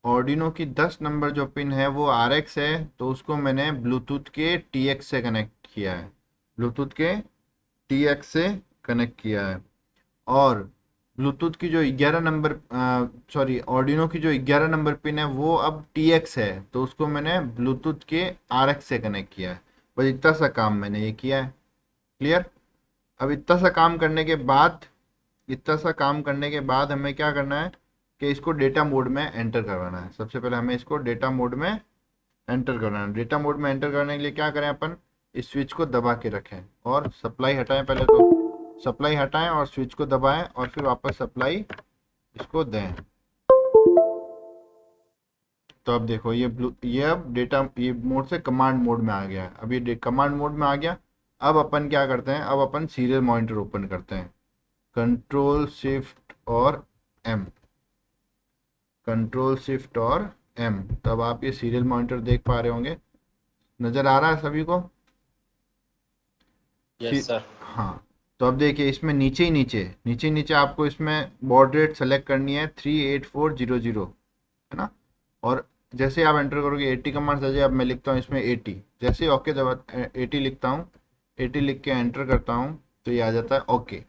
ऑर्डिनो की 10 नंबर जो पिन है वो RX है, तो उसको मैंने ब्लूटूथ के TX से कनेक्ट किया है, ब्लूटूथ के TX से कनेक्ट किया है। और ब्लूटूथ की जो 11 नंबर सॉरी ऑर्डिनो की जो 11 नंबर पिन है वो अब TX है, तो उसको मैंने ब्लूटूथ के RX से कनेक्ट किया है। बस इतना सा काम मैंने ये किया है। क्लियर? अब इतना सा काम करने के बाद, इतना सा काम करने के बाद हमें क्या करना है कि इसको डेटा मोड में एंटर करवाना है। सबसे पहले हमें इसको डेटा मोड में एंटर करना है। डेटा मोड में एंटर करने के लिए क्या करें, अपन इस स्विच को दबा के रखें और सप्लाई हटाएं। पहले तो सप्लाई हटाएं और स्विच को दबाएं और फिर वापस सप्लाई इसको दें। तो अब देखो ये अब डेटा ये मोड से कमांड मोड में आ गया है। अब ये कमांड मोड में आ गया। अब अपन क्या करते हैं, अब अपन सीरियल मॉनिटर ओपन करते हैं। कंट्रोल शिफ्ट और M, कंट्रोल शिफ्ट और M। तब आप ये सीरियल मॉनिटर देख पा रहे होंगे। नज़र आ रहा है सभी को? Yes sir. हाँ, तो अब देखिए इसमें नीचे ही नीचे आपको इसमें बॉड रेट सेलेक्ट करनी है 38400, है ना। और जैसे आप एंटर करोगे 80 कमांड आ जाए। अब मैं लिखता हूँ इसमें 80, जैसे ओके दबा 80 लिखता हूँ, 80 लिख के एंटर करता हूँ तो ये आ जाता है ओके।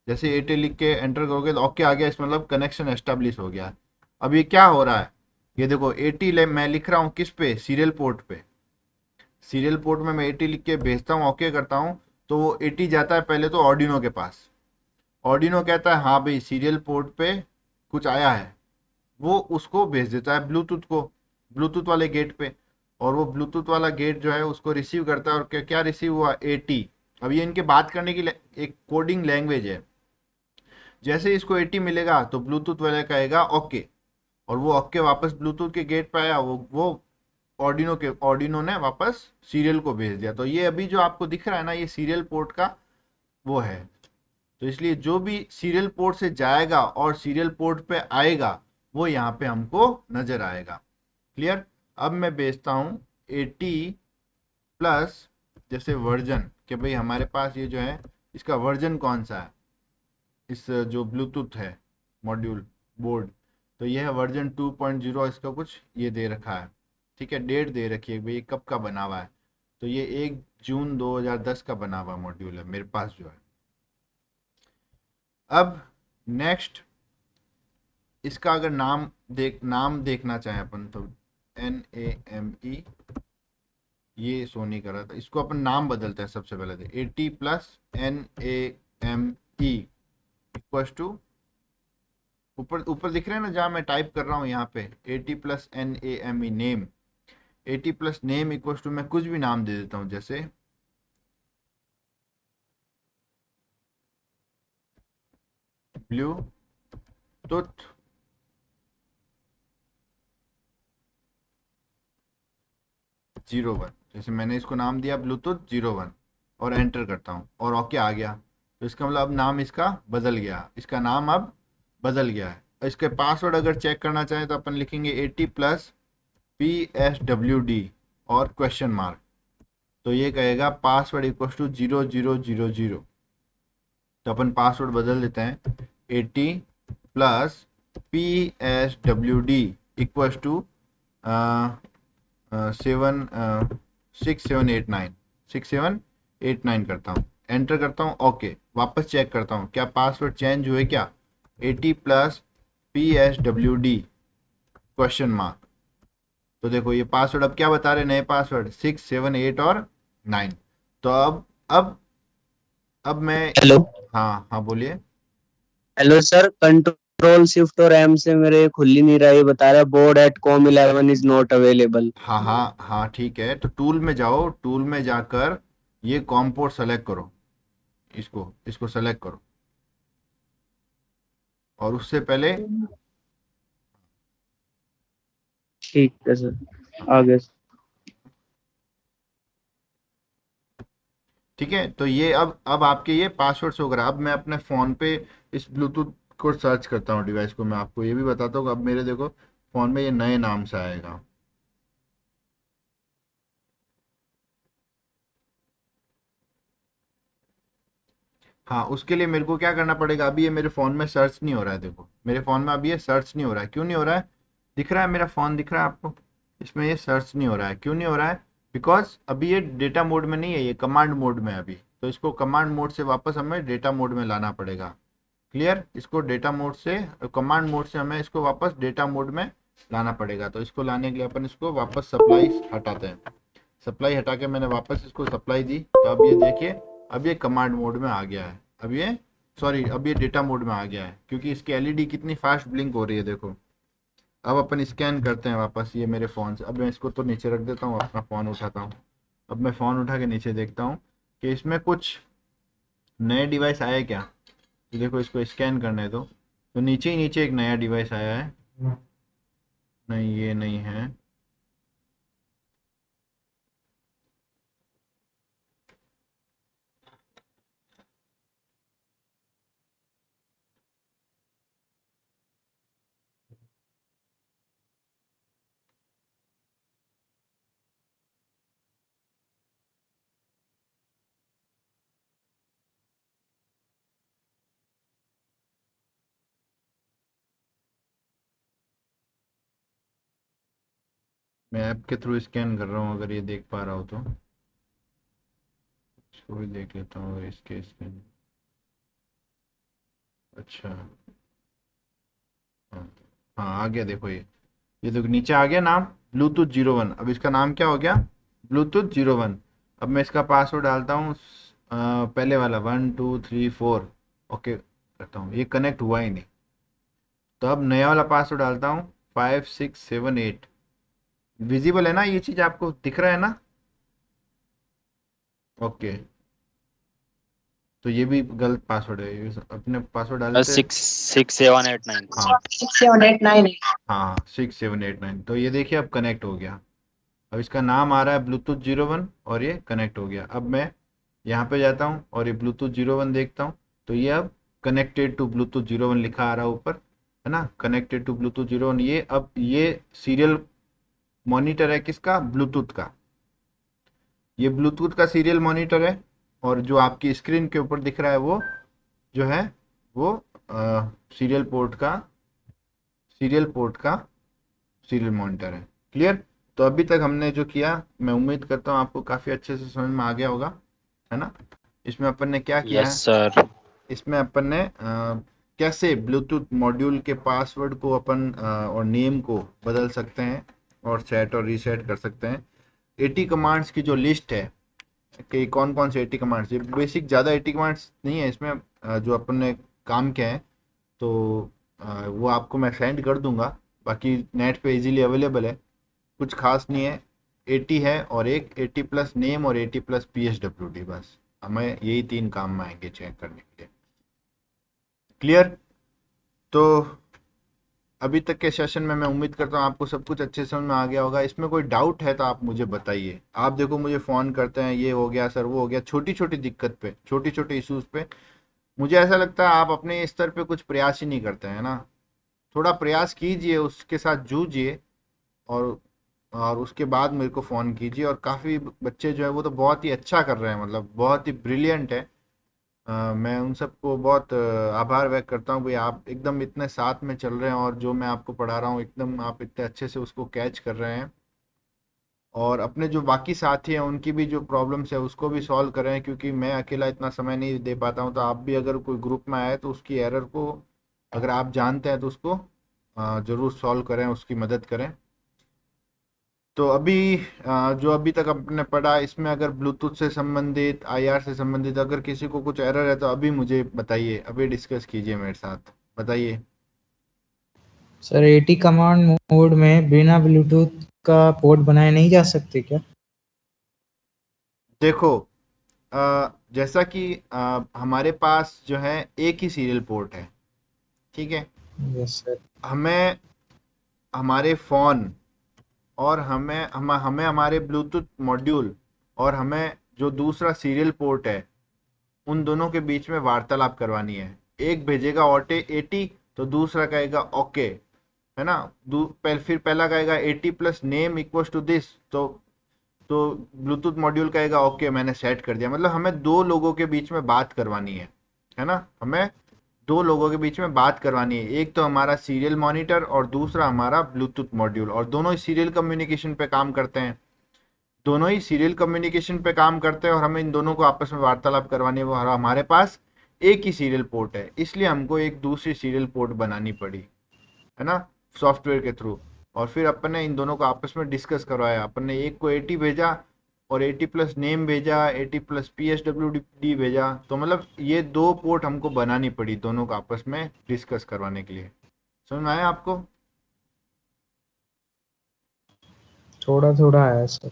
जैसे 80 लिख के एंटर करोगे तो ओके आ गया, इस मतलब कनेक्शन एस्टेब्लिश हो गया। अब ये क्या हो रहा है, ये देखो 80 मैं लिख रहा हूँ किस पे, सीरियल पोर्ट पे। सीरियल पोर्ट में मैं 80 लिख के भेजता हूँ, ओके करता हूँ, तो वो 80 जाता है पहले तो ऑर्डिनो के पास। ऑर्डिनो कहता है हाँ भाई सीरियल पोर्ट पे कुछ आया है, वो उसको भेज देता है ब्लूटूथ को, ब्लूटूथ वाले गेट पे। और वो ब्लूटूथ वाला गेट जो है उसको रिसीव करता है। और क्या रिसीव हुआ, 80। अब ये इनके बात करने की एक कोडिंग लैंग्वेज है। जैसे इसको 80 मिलेगा तो ब्लूटूथ वाले कहेगा ओके, और वो ओके वापस ब्लूटूथ के गेट पे आया, वो ऑर्डिनो ने वापस सीरियल को भेज दिया। तो ये अभी जो आपको दिख रहा है ना, ये सीरियल पोर्ट का वो है। तो इसलिए जो भी सीरियल पोर्ट से जाएगा और सीरियल पोर्ट पे आएगा वो यहाँ पे हमको नजर आएगा। क्लियर? अब मैं भेजता हूँ 80 प्लस जैसे वर्जन, कि भाई हमारे पास ये जो है इसका वर्जन कौन सा है, इस जो ब्लूटूथ है मॉड्यूल बोर्ड, तो ये है वर्जन 2.0। इसका कुछ ये दे रखा है, ठीक है, डेट दे रखी है भाई कब का बना हुआ है। तो ये 1 जून 2010 का बना हुआ मॉड्यूल है मेरे पास जो है। अब नेक्स्ट इसका अगर नाम देखना चाहें अपन तो NAME, ये सोनी कर रहा था, इसको अपन नाम बदलते हैं। सबसे पहले तो 80 प्लस NAME इक्वल्स टू, ऊपर दिख रहे हैं ना जहाँ मैं टाइप कर रहा हूँ यहाँ पे 80 plus NAME name, 80 plus name equals to, मैं कुछ भी नाम दे देता हूँ जैसे ब्लूटूथ जीरो वन, जैसे मैंने इसको नाम दिया ब्लूटूथ 01 और एंटर करता हूँ और ओके आ गया। तो इसका मतलब अब नाम इसका बदल गया, इसका नाम अब बदल गया है। इसके पासवर्ड अगर चेक करना चाहें तो अपन लिखेंगे 80 प्लस PSWD और क्वेश्चन मार्क, तो ये कहेगा पासवर्ड इक्वल्स टू 0000। तो अपन पासवर्ड बदल देते हैं 80 प्लस PSWD इक्वल्स टू 6789 करता हूँ, एंटर करता हूँ, ओके। वापस चेक करता हूँ क्या पासवर्ड चेंज हुए क्या, 80 प्लस PSWD क्वेश्चन मार्क। तो देखो ये पासवर्ड अब क्या बता रहे, नए पासवर्ड 6, 7, 8 और 9। तो अब मैं, हेलो हाँ बोलिए। हेलो सर, कंट्रोल शिफ्ट और M से मेरे खुल ही नहीं रहा, ये बता रहा है board at COM11 is not available. हाँ ठीक है, तो टूल में जाओ, टूल में जाकर ये कॉम पोर्ट सेलेक्ट करो, इसको सेलेक्ट करो, और उससे पहले ठीक है सर, आगे। ठीक है। तो ये अब आपके ये पासवर्ड शो करा। अब मैं अपने फ़ोन पे इस ब्लूटूथ को सर्च करता हूँ डिवाइस को, मैं आपको ये भी बताता हूँ कि अब मेरे देखो फ़ोन में ये नए नाम से आएगा। हाँ, उसके लिए मेरे को क्या करना पड़ेगा, अभी ये मेरे फ़ोन में सर्च नहीं हो रहा है, देखो मेरे फ़ोन में अभी ये सर्च नहीं हो रहा है। क्यों नहीं हो रहा है? दिख रहा है मेरा फ़ोन, दिख रहा है आपको? इसमें ये सर्च नहीं हो रहा है। क्यों नहीं हो रहा है? बिकॉज अभी ये डेटा मोड में नहीं है, ये कमांड मोड में है अभी। तो इसको कमांड मोड से वापस हमें डेटा मोड में लाना पड़ेगा। क्लियर? इसको डेटा मोड से, कमांड मोड से हमें इसको वापस डेटा मोड में लाना पड़ेगा। तो इसको लाने के लिए अपन इसको वापस सप्लाई हटाते हैं। सप्लाई हटा के मैंने वापस इसको सप्लाई दी, तो अब ये देखिए, अब ये कमांड मोड में आ गया है। अब ये अब ये डेटा मोड में आ गया है, क्योंकि इसकी एलईडी कितनी फास्ट ब्लिंक हो रही है, देखो। अब अपन स्कैन करते हैं वापस ये मेरे फ़ोन से। अब मैं इसको तो नीचे रख देता हूँ, अपना फ़ोन उठाता हूँ। अब मैं फ़ोन उठा के नीचे देखता हूँ कि इसमें कुछ नए डिवाइस आए क्या। तो देखो, इसको स्कैन करने दो, तो नीचे ही नीचे एक नया डिवाइस आया है। नहीं, ये नहीं है। मैं ऐप के थ्रू स्कैन कर रहा हूँ, अगर ये देख पा रहा हो तो इसको भी देख लेता हूँ, अगर इसके स्कैन। अच्छा, हाँ हाँ, आ गया। देखो ये देखो नीचे आ गया नाम, ब्लूटूथ 01। अब इसका नाम क्या हो गया? ब्लूटूथ 01। अब मैं इसका पासवर्ड डालता हूँ, पहले वाला 1 2 3 4। ओके करता हूँ, ये कनेक्ट हुआ ही नहीं। तो अब नया वाला पासवर्ड डालता हूँ, 5 6 7 8। विजिबल है ना, ये चीज़ आपको दिख रहा है ना? ओके, तो ये भी गलत पासवर्ड है, ये अपने पासवर्ड डाल देते हैं। 66789। हाँ 6789 हाँ, 6789। तो ये देखिए अब कनेक्ट हो गया। अब इसका नाम आ रहा है ब्लूटूथ 01 और ये कनेक्ट हो गया। अब मैं यहाँ पे जाता हूँ और ये ब्लूटूथ 01 देखता हूँ, तो ये अब कनेक्टेड टू ब्लूटूथ 01 लिखा आ रहा है ऊपर, है ना? Connected to Bluetooth 01। ये अब ये सीरियल मॉनिटर है किसका? ब्लूटूथ का। ये ब्लूटूथ का सीरियल मॉनिटर है, और जो आपकी स्क्रीन के ऊपर दिख रहा है वो जो है वो सीरियल पोर्ट का सीरियल मॉनिटर है। क्लियर? तो अभी तक हमने जो किया, मैं उम्मीद करता हूँ आपको काफ़ी अच्छे से समझ में आ गया होगा, है ना? इसमें अपन ने क्या किया यस है? सर। इसमें अपन ने कैसे ब्लूटूथ मॉड्यूल के पासवर्ड को अपन और नेम को बदल सकते हैं और सेट और रीसेट कर सकते हैं। 80 कमांड्स की जो लिस्ट है कि कौन कौन से 80 कमांड्स, ये बेसिक ज़्यादा 80 कमांड्स नहीं है इसमें, जो अपन ने काम किया है, तो वो आपको मैं सेंड कर दूंगा। बाकी नेट पे इजीली अवेलेबल है, कुछ खास नहीं है। 80 है, और एक 80 प्लस नेम और 80 प्लस PSWD, बस हमें यही 3 काम में आएंगे चेक करने के लिए। क्लियर? तो अभी तक के सेशन में मैं उम्मीद करता हूँ आपको सब कुछ अच्छे समझ में आ गया होगा। इसमें कोई डाउट है तो आप मुझे बताइए। आप देखो, मुझे फ़ोन करते हैं, ये हो गया सर, वो हो गया, छोटी छोटी दिक्कत पे, छोटी छोटी इश्यूज़ पे मुझे ऐसा लगता है आप अपने स्तर पे कुछ प्रयास ही नहीं करते हैं ना। थोड़ा प्रयास कीजिए, उसके साथ जूझिए, और उसके बाद मेरे को फ़ोन कीजिए। और काफ़ी बच्चे जो है वो तो बहुत ही अच्छा कर रहे हैं, मतलब बहुत ही ब्रिलियंट है। मैं उन सबको बहुत आभार व्यक्त करता हूँ भाई, आप एकदम इतने साथ में चल रहे हैं, और जो मैं आपको पढ़ा रहा हूँ एकदम आप इतने अच्छे से उसको कैच कर रहे हैं। और अपने जो बाकी साथी हैं उनकी भी जो प्रॉब्लम्स है उसको भी सॉल्व करें, क्योंकि मैं अकेला इतना समय नहीं दे पाता हूँ। तो आप भी अगर कोई ग्रुप में आए तो उसकी एरर को अगर आप जानते हैं तो उसको ज़रूर सॉल्व करें, उसकी मदद करें। तो अभी जो अभी तक आपने पढ़ा, इसमें अगर ब्लूटूथ से संबंधित, IR से संबंधित अगर किसी को कुछ एरर है तो अभी मुझे बताइए, अभी डिस्कस कीजिए मेरे साथ, बताइए। सर 80 कमांड मोड में बिना ब्लूटूथ का पोर्ट बनाए नहीं जा सकते क्या? देखो, जैसा कि हमारे पास जो है एक ही सीरियल पोर्ट है, ठीक है? Yes sir. हमें हमारे फ़ोन और हमें हमारे ब्लूटूथ मॉड्यूल और हमें जो दूसरा सीरियल पोर्ट है उन दोनों के बीच में वार्तालाप करवानी है। एक भेजेगा ऑटे 80, तो दूसरा कहेगा ओके, है ना? फिर पहला कहेगा 80 plus name equals to this, तो ब्लूटूथ मॉड्यूल कहेगा ओके मैंने सेट कर दिया। मतलब हमें दो लोगों के बीच में बात करवानी है, है ना, हमें दो लोगों के बीच में बात करवानी है, एक तो हमारा सीरियल मॉनिटर और दूसरा हमारा ब्लूटूथ मॉड्यूल, और दोनों ही सीरियल कम्युनिकेशन पे काम करते हैं, दोनों ही सीरियल कम्युनिकेशन पे काम करते हैं, और हमें इन दोनों को आपस में वार्तालाप करवानी है। वो हमारे पास एक ही सीरियल पोर्ट है, इसलिए हमको एक दूसरी सीरियल पोर्ट बनानी पड़ी, है ना, सॉफ्टवेयर के थ्रू। और फिर अपन ने इन दोनों को आपस में डिस्कस करवाया, अपन ने एक को 80 भेजा और 80 प्लस नेम भेजा, 80 प्लस PSWD भेजा। तो मतलब ये दो पोर्ट हमको बनानी पड़ी दोनों को आपस में डिस्कस करवाने के लिए। समझ में आया आपको? थोड़ा थोड़ा आया सर।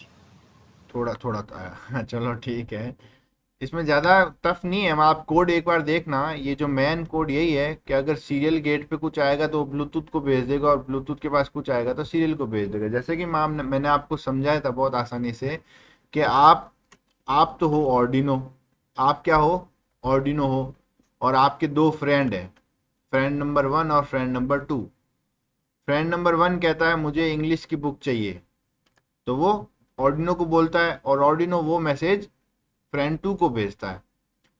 थोड़ा थोड़ा तो आया चलो ठीक है, इसमें ज़्यादा टफ नहीं है। आप कोड एक बार देखना, ये जो मेन कोड यही है कि अगर सीरियल गेट पे कुछ आएगा तो ब्लूटूथ को भेज देगा, और ब्लूटूथ के पास कुछ आएगा तो सीरियल को भेज देगा। जैसे कि मैंने आपको समझाया था बहुत आसानी से कि आप तो हो ऑर्डिनो, आप क्या हो, ऑर्डिनो हो, और आपके दो फ्रेंड हैं, फ्रेंड नंबर 1 और फ्रेंड नंबर 2। फ्रेंड नंबर 1 कहता है मुझे इंग्लिश की बुक चाहिए, तो वो ऑर्डिनो को बोलता है, और ऑर्डिनो वो मैसेज फ्रेंड 2 को भेजता है,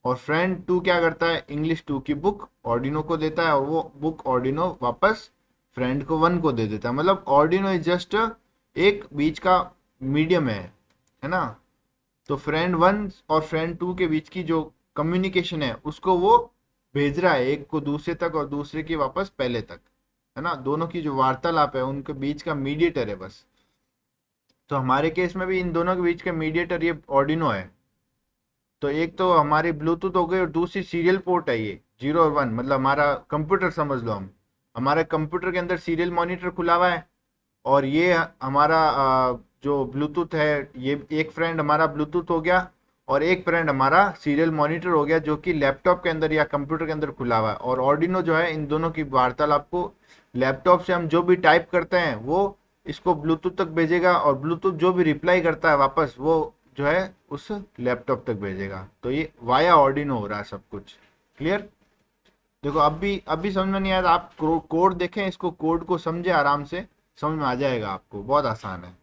और फ्रेंड 2 क्या करता है, इंग्लिश 2 की बुक ऑर्डिनो को देता है, और वो बुक ऑर्डिनो वापस फ्रेंड को 1 को दे देता है। मतलब ऑर्डिनो इज जस्ट एक बीच का मीडियम है ना। तो फ्रेंड 1 और फ्रेंड 2 के बीच की जो कम्युनिकेशन है उसको वो भेज रहा है, एक को दूसरे तक और दूसरे की वापस पहले तक, है ना। दोनों की जो वार्तालाप है उनके बीच का मीडिएटर है बस। तो हमारे केस में भी इन दोनों के बीच का मीडिएटर ये ऑर्डिनो है। तो एक तो हमारी ब्लूटूथ हो गई और दूसरी सीरियल पोर्ट है ये 0 और 1, मतलब हमारा कंप्यूटर समझ लो। हम हमारे कंप्यूटर के अंदर सीरियल मॉनिटर खुला हुआ है, और ये हमारा जो ब्लूटूथ है, ये एक फ्रेंड हमारा ब्लूटूथ हो गया और एक फ्रेंड हमारा सीरियल मॉनिटर हो गया, जो कि लैपटॉप के अंदर या कंप्यूटर के अंदर खुला हुआ है। और ऑर्डिनो जो है इन दोनों की वार्तालाप को, लैपटॉप से हम जो भी टाइप करते हैं वो इसको ब्लूटूथ तक भेजेगा, और ब्लूटूथ जो भी रिप्लाई करता है वापस वो जो है उस लैपटॉप तक भेजेगा। तो ये वाया ऑर्डिनो हो रहा है सब कुछ। क्लियर? देखो अभी समझ में नहीं आया, आप कोड देखें, इसको कोड को समझे आराम से, समझ में आ जाएगा आपको, बहुत आसान है।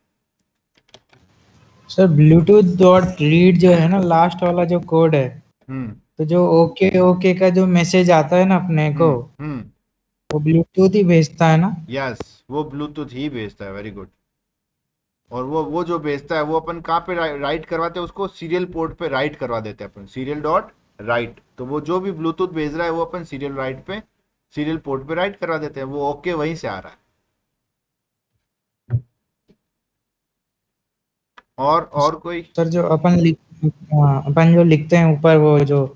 सर ब्लूटूथ डॉट रीड जो है ना, लास्ट वाला जो कोड है, तो जो ओके ओके का जो मैसेज आता है ना अपने को, वो ब्लूटूथ ही भेजता है ना? यस, वो ब्लूटूथ ही भेजता है। Very good. और वो जो भेजता है वो अपन कहाँ पे राइट करवाते हैं, उसको सीरियल पोर्ट पे राइट करवा देते हैं अपन, सीरियल डॉट राइट। तो वो जो भी ब्लूटूथ भेज रहा है वो अपन सीरियल राइट पे, सीरियल पोर्ट पे राइट करवा देते हैं, वो ओके वहीं से आ रहा है। और कोई? सर जो अपन जो लिखते हैं ऊपर वो जो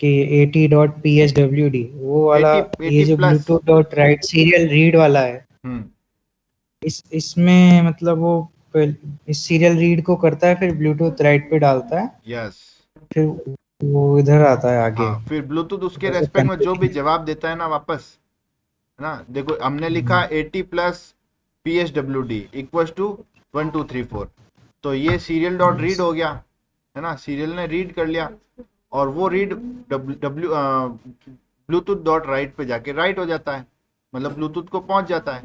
कि 80.pswd वो वाला, 80 ये जो plus. Bluetooth dot right serial read वाला है, इसमें मतलब वो इस सीरियल रीड को करता है, फिर ब्लूटूथ राइट पे डालता है, यस। फिर वो इधर आता है आगे। हाँ, फिर ब्लूटूथ उसके जैसे रेस्पेक्ट में जो भी confusion। जवाब देता है ना वापस, है ना। देखो हमने लिखा 80 प्लस PSWD इक्वल्स टू 1 2 3 4, तो ये सीरियल डॉट रीड हो गया, है ना, सीरियल ने रीड कर लिया, और वो रीड ब्लूटूथ डॉट राइट पे जाके राइट हो जाता है, मतलब ब्लूटूथ को पहुंच जाता है,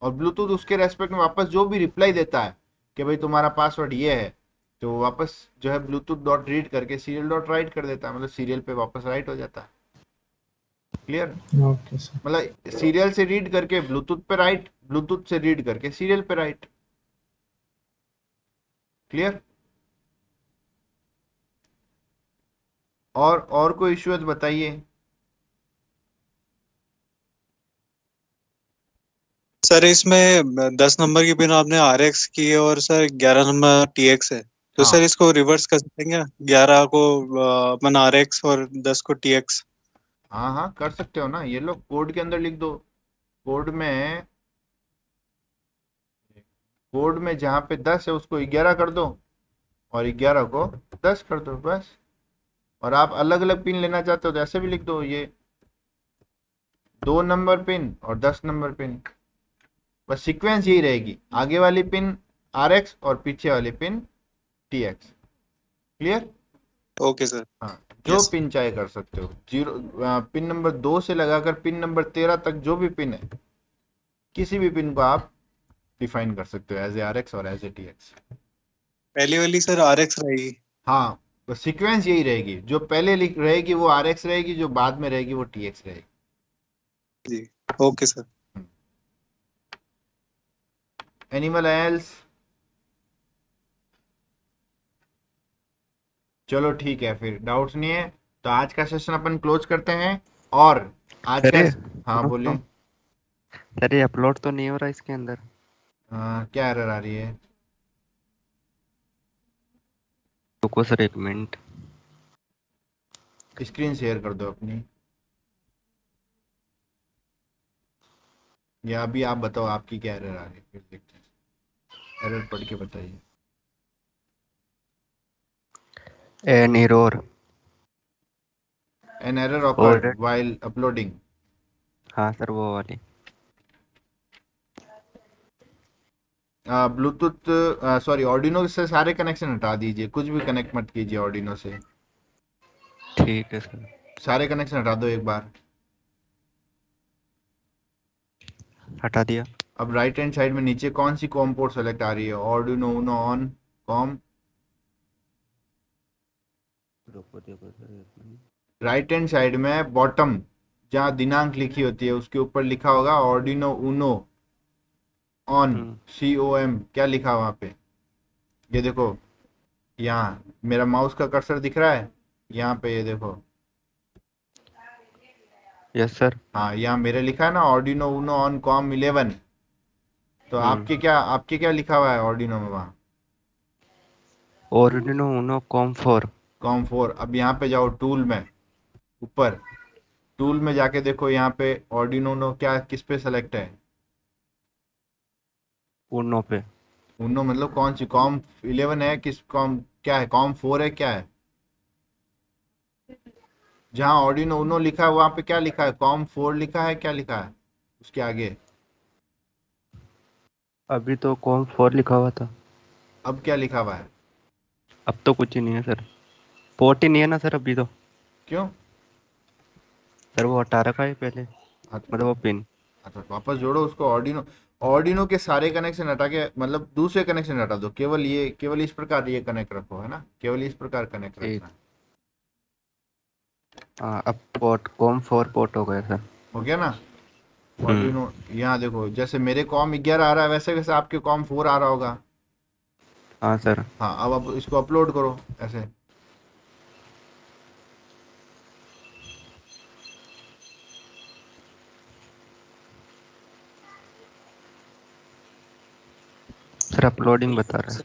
और ब्लूटूथ उसके रेस्पेक्ट में वापस जो भी रिप्लाई देता है कि भाई तुम्हारा पासवर्ड ये है, तो वापस जो है ब्लूटूथ डॉट रीड करके सीरियल डॉट राइट कर देता है, मतलब सीरियल पे वापस राइट हो जाता है। क्लियर? Okay sir. मतलब सीरियल से रीड करके ब्लूटूथ पे राइट, ब्लूटूथ से रीड करके सीरियल पे राइट। क्लियर? और कोई इश्यू है तो बताइए। सर इसमें 10 नंबर की पिन आपने RX की है और सर 11 नंबर TX है, तो हाँ सर इसको रिवर्स कर सकते हैं क्या? 11 को अपन RX और 10 को TX। हाँ हाँ कर सकते हो ना, ये लोग कोड के अंदर लिख दो। कोड में जहाँ पे 10 है उसको 11 कर दो, और 11 को 10 कर दो बस। और आप अलग अलग पिन लेना चाहते हो तो ऐसे भी लिख दो, ये 2 नंबर पिन और 10 नंबर पिन, बस सीक्वेंस यही रहेगी, आगे वाली पिन RX और पीछे वाली pin TX। Clear? Okay sir. हाँ, जो पिन चाहे कर सकते हो, पिन नंबर 2 से लगाकर पिन नंबर 13 तक जो भी पिन है, किसी भी पिन को आप डिफाइन कर सकते हो एज ए RX और एज ए TX। पहली वाली सर RX रहेगी। हाँ, तो सीक्वेंस यही रहेगी, जो पहले लिख रहेगी वो RX रहेगी, जो बाद में रहेगी वो TX रहेगी। जी ओके सर। Animal else? चलो ठीक है, फिर डाउट्स नहीं है तो आज का सेशन अपन क्लोज करते हैं। और आज सर का, ये हाँ सुनो बोलिए। तो, सर ये अपलोड तो नहीं हो रहा इसके अंदर? क्या एरर आ रही है? रुको सर 1 मिनट। स्क्रीन शेयर कर दो अपनी, या अभी आप बताओ आपकी क्या एरर आ रही है, फिर देखते हैं। एरर पढ़ के बताइए। An error. एन एरर और ऑकर्ड व्हाइल अपलोडिंग। हाँ सर वो वाली। ब्लूटूथ, सॉरी ऑर्डिनो से सारे कनेक्शन हटा दीजिए, कुछ भी कनेक्ट मत कीजिए ऑर्डिनो से, ठीक है सर, सारे कनेक्शन हटा दो एक बार। हटा दिया। अब राइट हैंड साइड में नीचे कौन सी कॉम पोर्ट सेलेक्ट आ रही है? Arduino Uno on com. रुको देखो sir 1 minute. Right hand side में बॉटम जहाँ दिनांक लिखी होती है उसके ऊपर लिखा होगा ऑर्डिनो उनो ऑन, COM, क्या लिखा वहाँ पे? ये देखो, यहाँ मेरा माउस का कर्सर दिख रहा है यहाँ पे, ये देखो। Yes sir. हाँ, यहाँ मेरे लिखा है ना ऑर्डिनो उनो ऑन कॉम 11। तो आपके क्या लिखा हुआ है ऑर्डिनो में वहाँ? Arduino Uno com 4। कॉम 4। अब यहाँ पे जाओ टूल में, ऊपर टूल में जाके देखो यहाँ पे ऑर्डिनो उनो क्या किस पे सेलेक्ट है? उनो पे। उनो मतलब कौन सी कॉम 11 है, किस कॉम, क्या है, कॉम 4 है, क्या है? जहाँ ऑर्डिनो उनो लिखा है वहाँ पे क्या लिखा है? कॉम 4 लिखा है, क्या लिखा है उसके आगे? अभी तो कॉम 4 लिखा हुआ था। अब क्या लिखा हुआ है? अब तो कुछ ही नहीं है सर। पोर्ट ही नहीं है ना सर अभी तो। क्यों? सर वो हटा रखा है पहले, मतलब वो पिन। अच्छा, वापस जोड़ो उसको। ऑर्डिनो, ऑर्डिनो के सारे कनेक्शन हटा के, मतलब दूसरे कनेक्शन हटा दो, केवल ये, केवल इस प्रकार ये कनेक्ट रखो, है ना, केवल इस प्रकार कनेक्ट ठीक। रखना। हाँ अब पोर्ट कॉम 4 पोर्ट हो गया सर। हो गया ना? ऑर्डिनो यहाँ देखो, जैसे मेरे कॉम 11 आ रहा है वैसे वैसे आपके कॉम 4 आ रहा होगा। हाँ सर। हाँ, अब इसको अपलोड करो ऐसे। सर अपलोडिंग बता रहा है।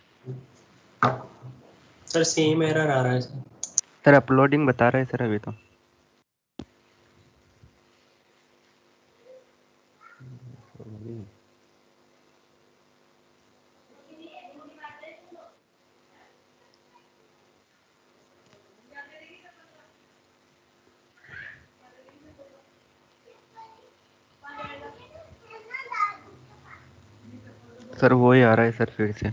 सर सेम एरर आ रहा है सर। सर अपलोडिंग बता रहा है सर अभी तो। सर वो ही आ रहा है सर फिर से।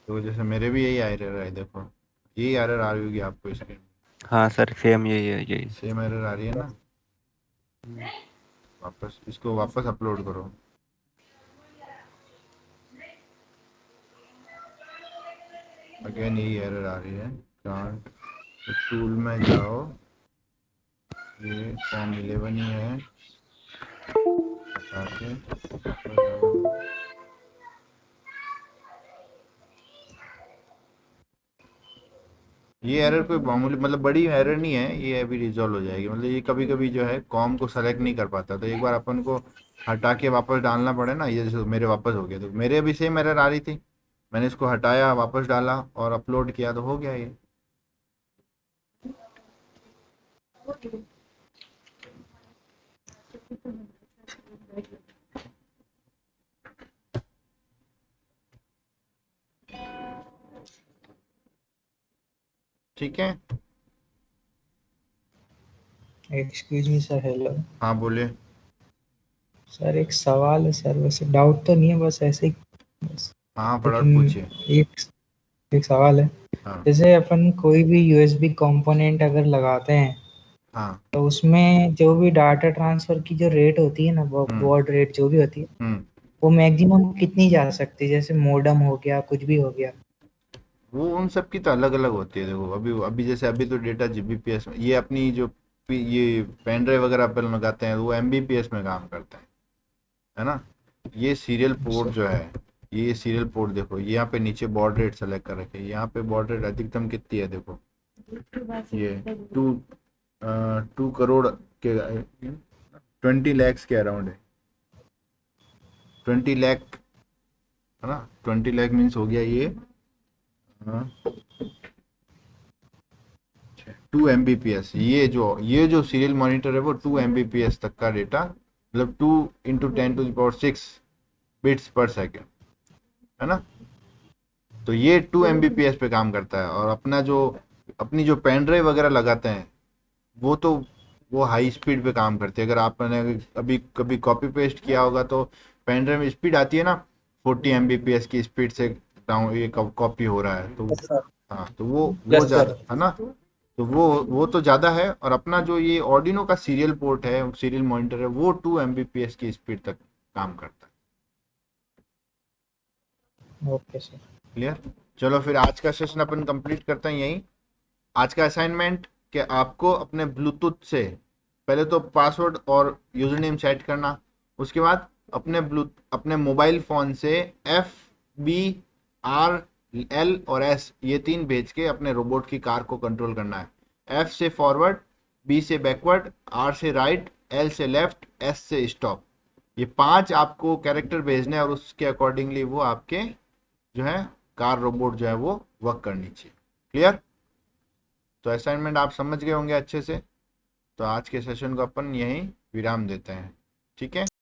तो जैसे मेरे भी यही एरर है, देखो यही एरर आ रही होगी आपको स्क्रीन में। हाँ सर सेम यही है यही। सेम एरर आ रही है ना? वापस इसको वापस अपलोड करो। अगेन यही एरर आ रही है। कांट, तो टूल में जाओ, ये कॉम 11 ही है, हटा के वापस जाओ। ये एरर कोई मामूली, मतलब बड़ी एरर नहीं है, ये अभी रिजॉल्व हो जाएगी। मतलब ये कभी कभी जो है कॉम को सेलेक्ट नहीं कर पाता, तो एक बार अपन को हटा के वापस डालना पड़े ना। ये जैसे मेरे वापस हो गया, तो मेरे अभी सेम एरर आ रही थी, मैंने इसको हटाया, वापस डाला और अपलोड किया तो हो गया ये। ठीक है। Excuse me sir, hello. हाँ बोलिए। सर एक सवाल है सर, वैसे डाउट तो नहीं है, बस ऐसे ही बस। हाँ फटाफट लेकिन पूछिए। एक एक सवाल है, हाँ जैसे अपन कोई भी यूएसबी कंपोनेंट अगर लगाते हैं हाँ। तो उसमें जो भी डाटा ट्रांसफर की जो रेट होती है ना, वो हम्म बॉड रेट जो भी होती है, हम्म वो मैक्सिमम कितनी जा सकती है, जैसे मोडम हो गया कुछ भी हो गया? वो उन सब की तो अलग अलग होती है। देखो अभी अभी जैसे अभी तो डेटा जीबीपीएस में, ये अपनी जो ये पेन ड्राइव वगैरह अपन लगाते हैं वो एमबीपीएस में काम करता है ना। ये सीरियल पोर्ट जो है, ये सीरियल पोर्ट देखो, यहाँ पे नीचे बॉड रेट सेलेक्ट कर रखे, यहाँ पे बॉड रेट अधिकतम कितनी है देखो, ये 2 करोड़ के 20 lakhs के अराउंड है, 20 लाख है ना। 20 लाख मीन्स हो गया ये 2 Mbps। ये जो सीरियल मॉनिटर है वो 2 Mbps तक का डेटा, मतलब 2 × 10⁶ बिट्स पर सेकेंड है ना। तो ये 2 Mbps पे काम करता है। और अपनी जो पेन ड्राइव वगैरह लगाते हैं वो हाई स्पीड पे काम करती है। अगर आपने अभी कभी कॉपी पेस्ट किया होगा तो पेन ड्राइव में स्पीड आती है ना, 40 Mbps की स्पीड से डाउन ये कॉपी हो रहा है, तो हाँ, तो वो ज़्यादा है ना। तो वो तो ज़्यादा है। और अपना जो ये ऑर्डिनो का सीरियल पोर्ट है, सीरियल मॉनिटर है, वो 2 Mbps की स्पीड तक काम करता है। Okay sir, clear. चलो फिर आज का सेशन अपन कंप्लीट करते हैं यहीं। आज का असाइनमेंट कि आपको अपने ब्लूटूथ से पहले तो पासवर्ड और यूजर नेम सेट करना, उसके बाद अपने मोबाइल फ़ोन से FBRL और S ये 3 भेज के अपने रोबोट की कार को कंट्रोल करना है। F से फॉरवर्ड, B से बैकवर्ड, R से राइट, L से लेफ्ट, S से स्टॉप। ये 5 आपको कैरेक्टर भेजने हैं और उसके अकॉर्डिंगली वो आपके जो है कार रोबोट जो है वो वर्क करनी चाहिए। क्लियर। तो असाइनमेंट आप समझ गए होंगे अच्छे से। तो आज के सेशन को अपन यहीं विराम देते हैं। ठीक है।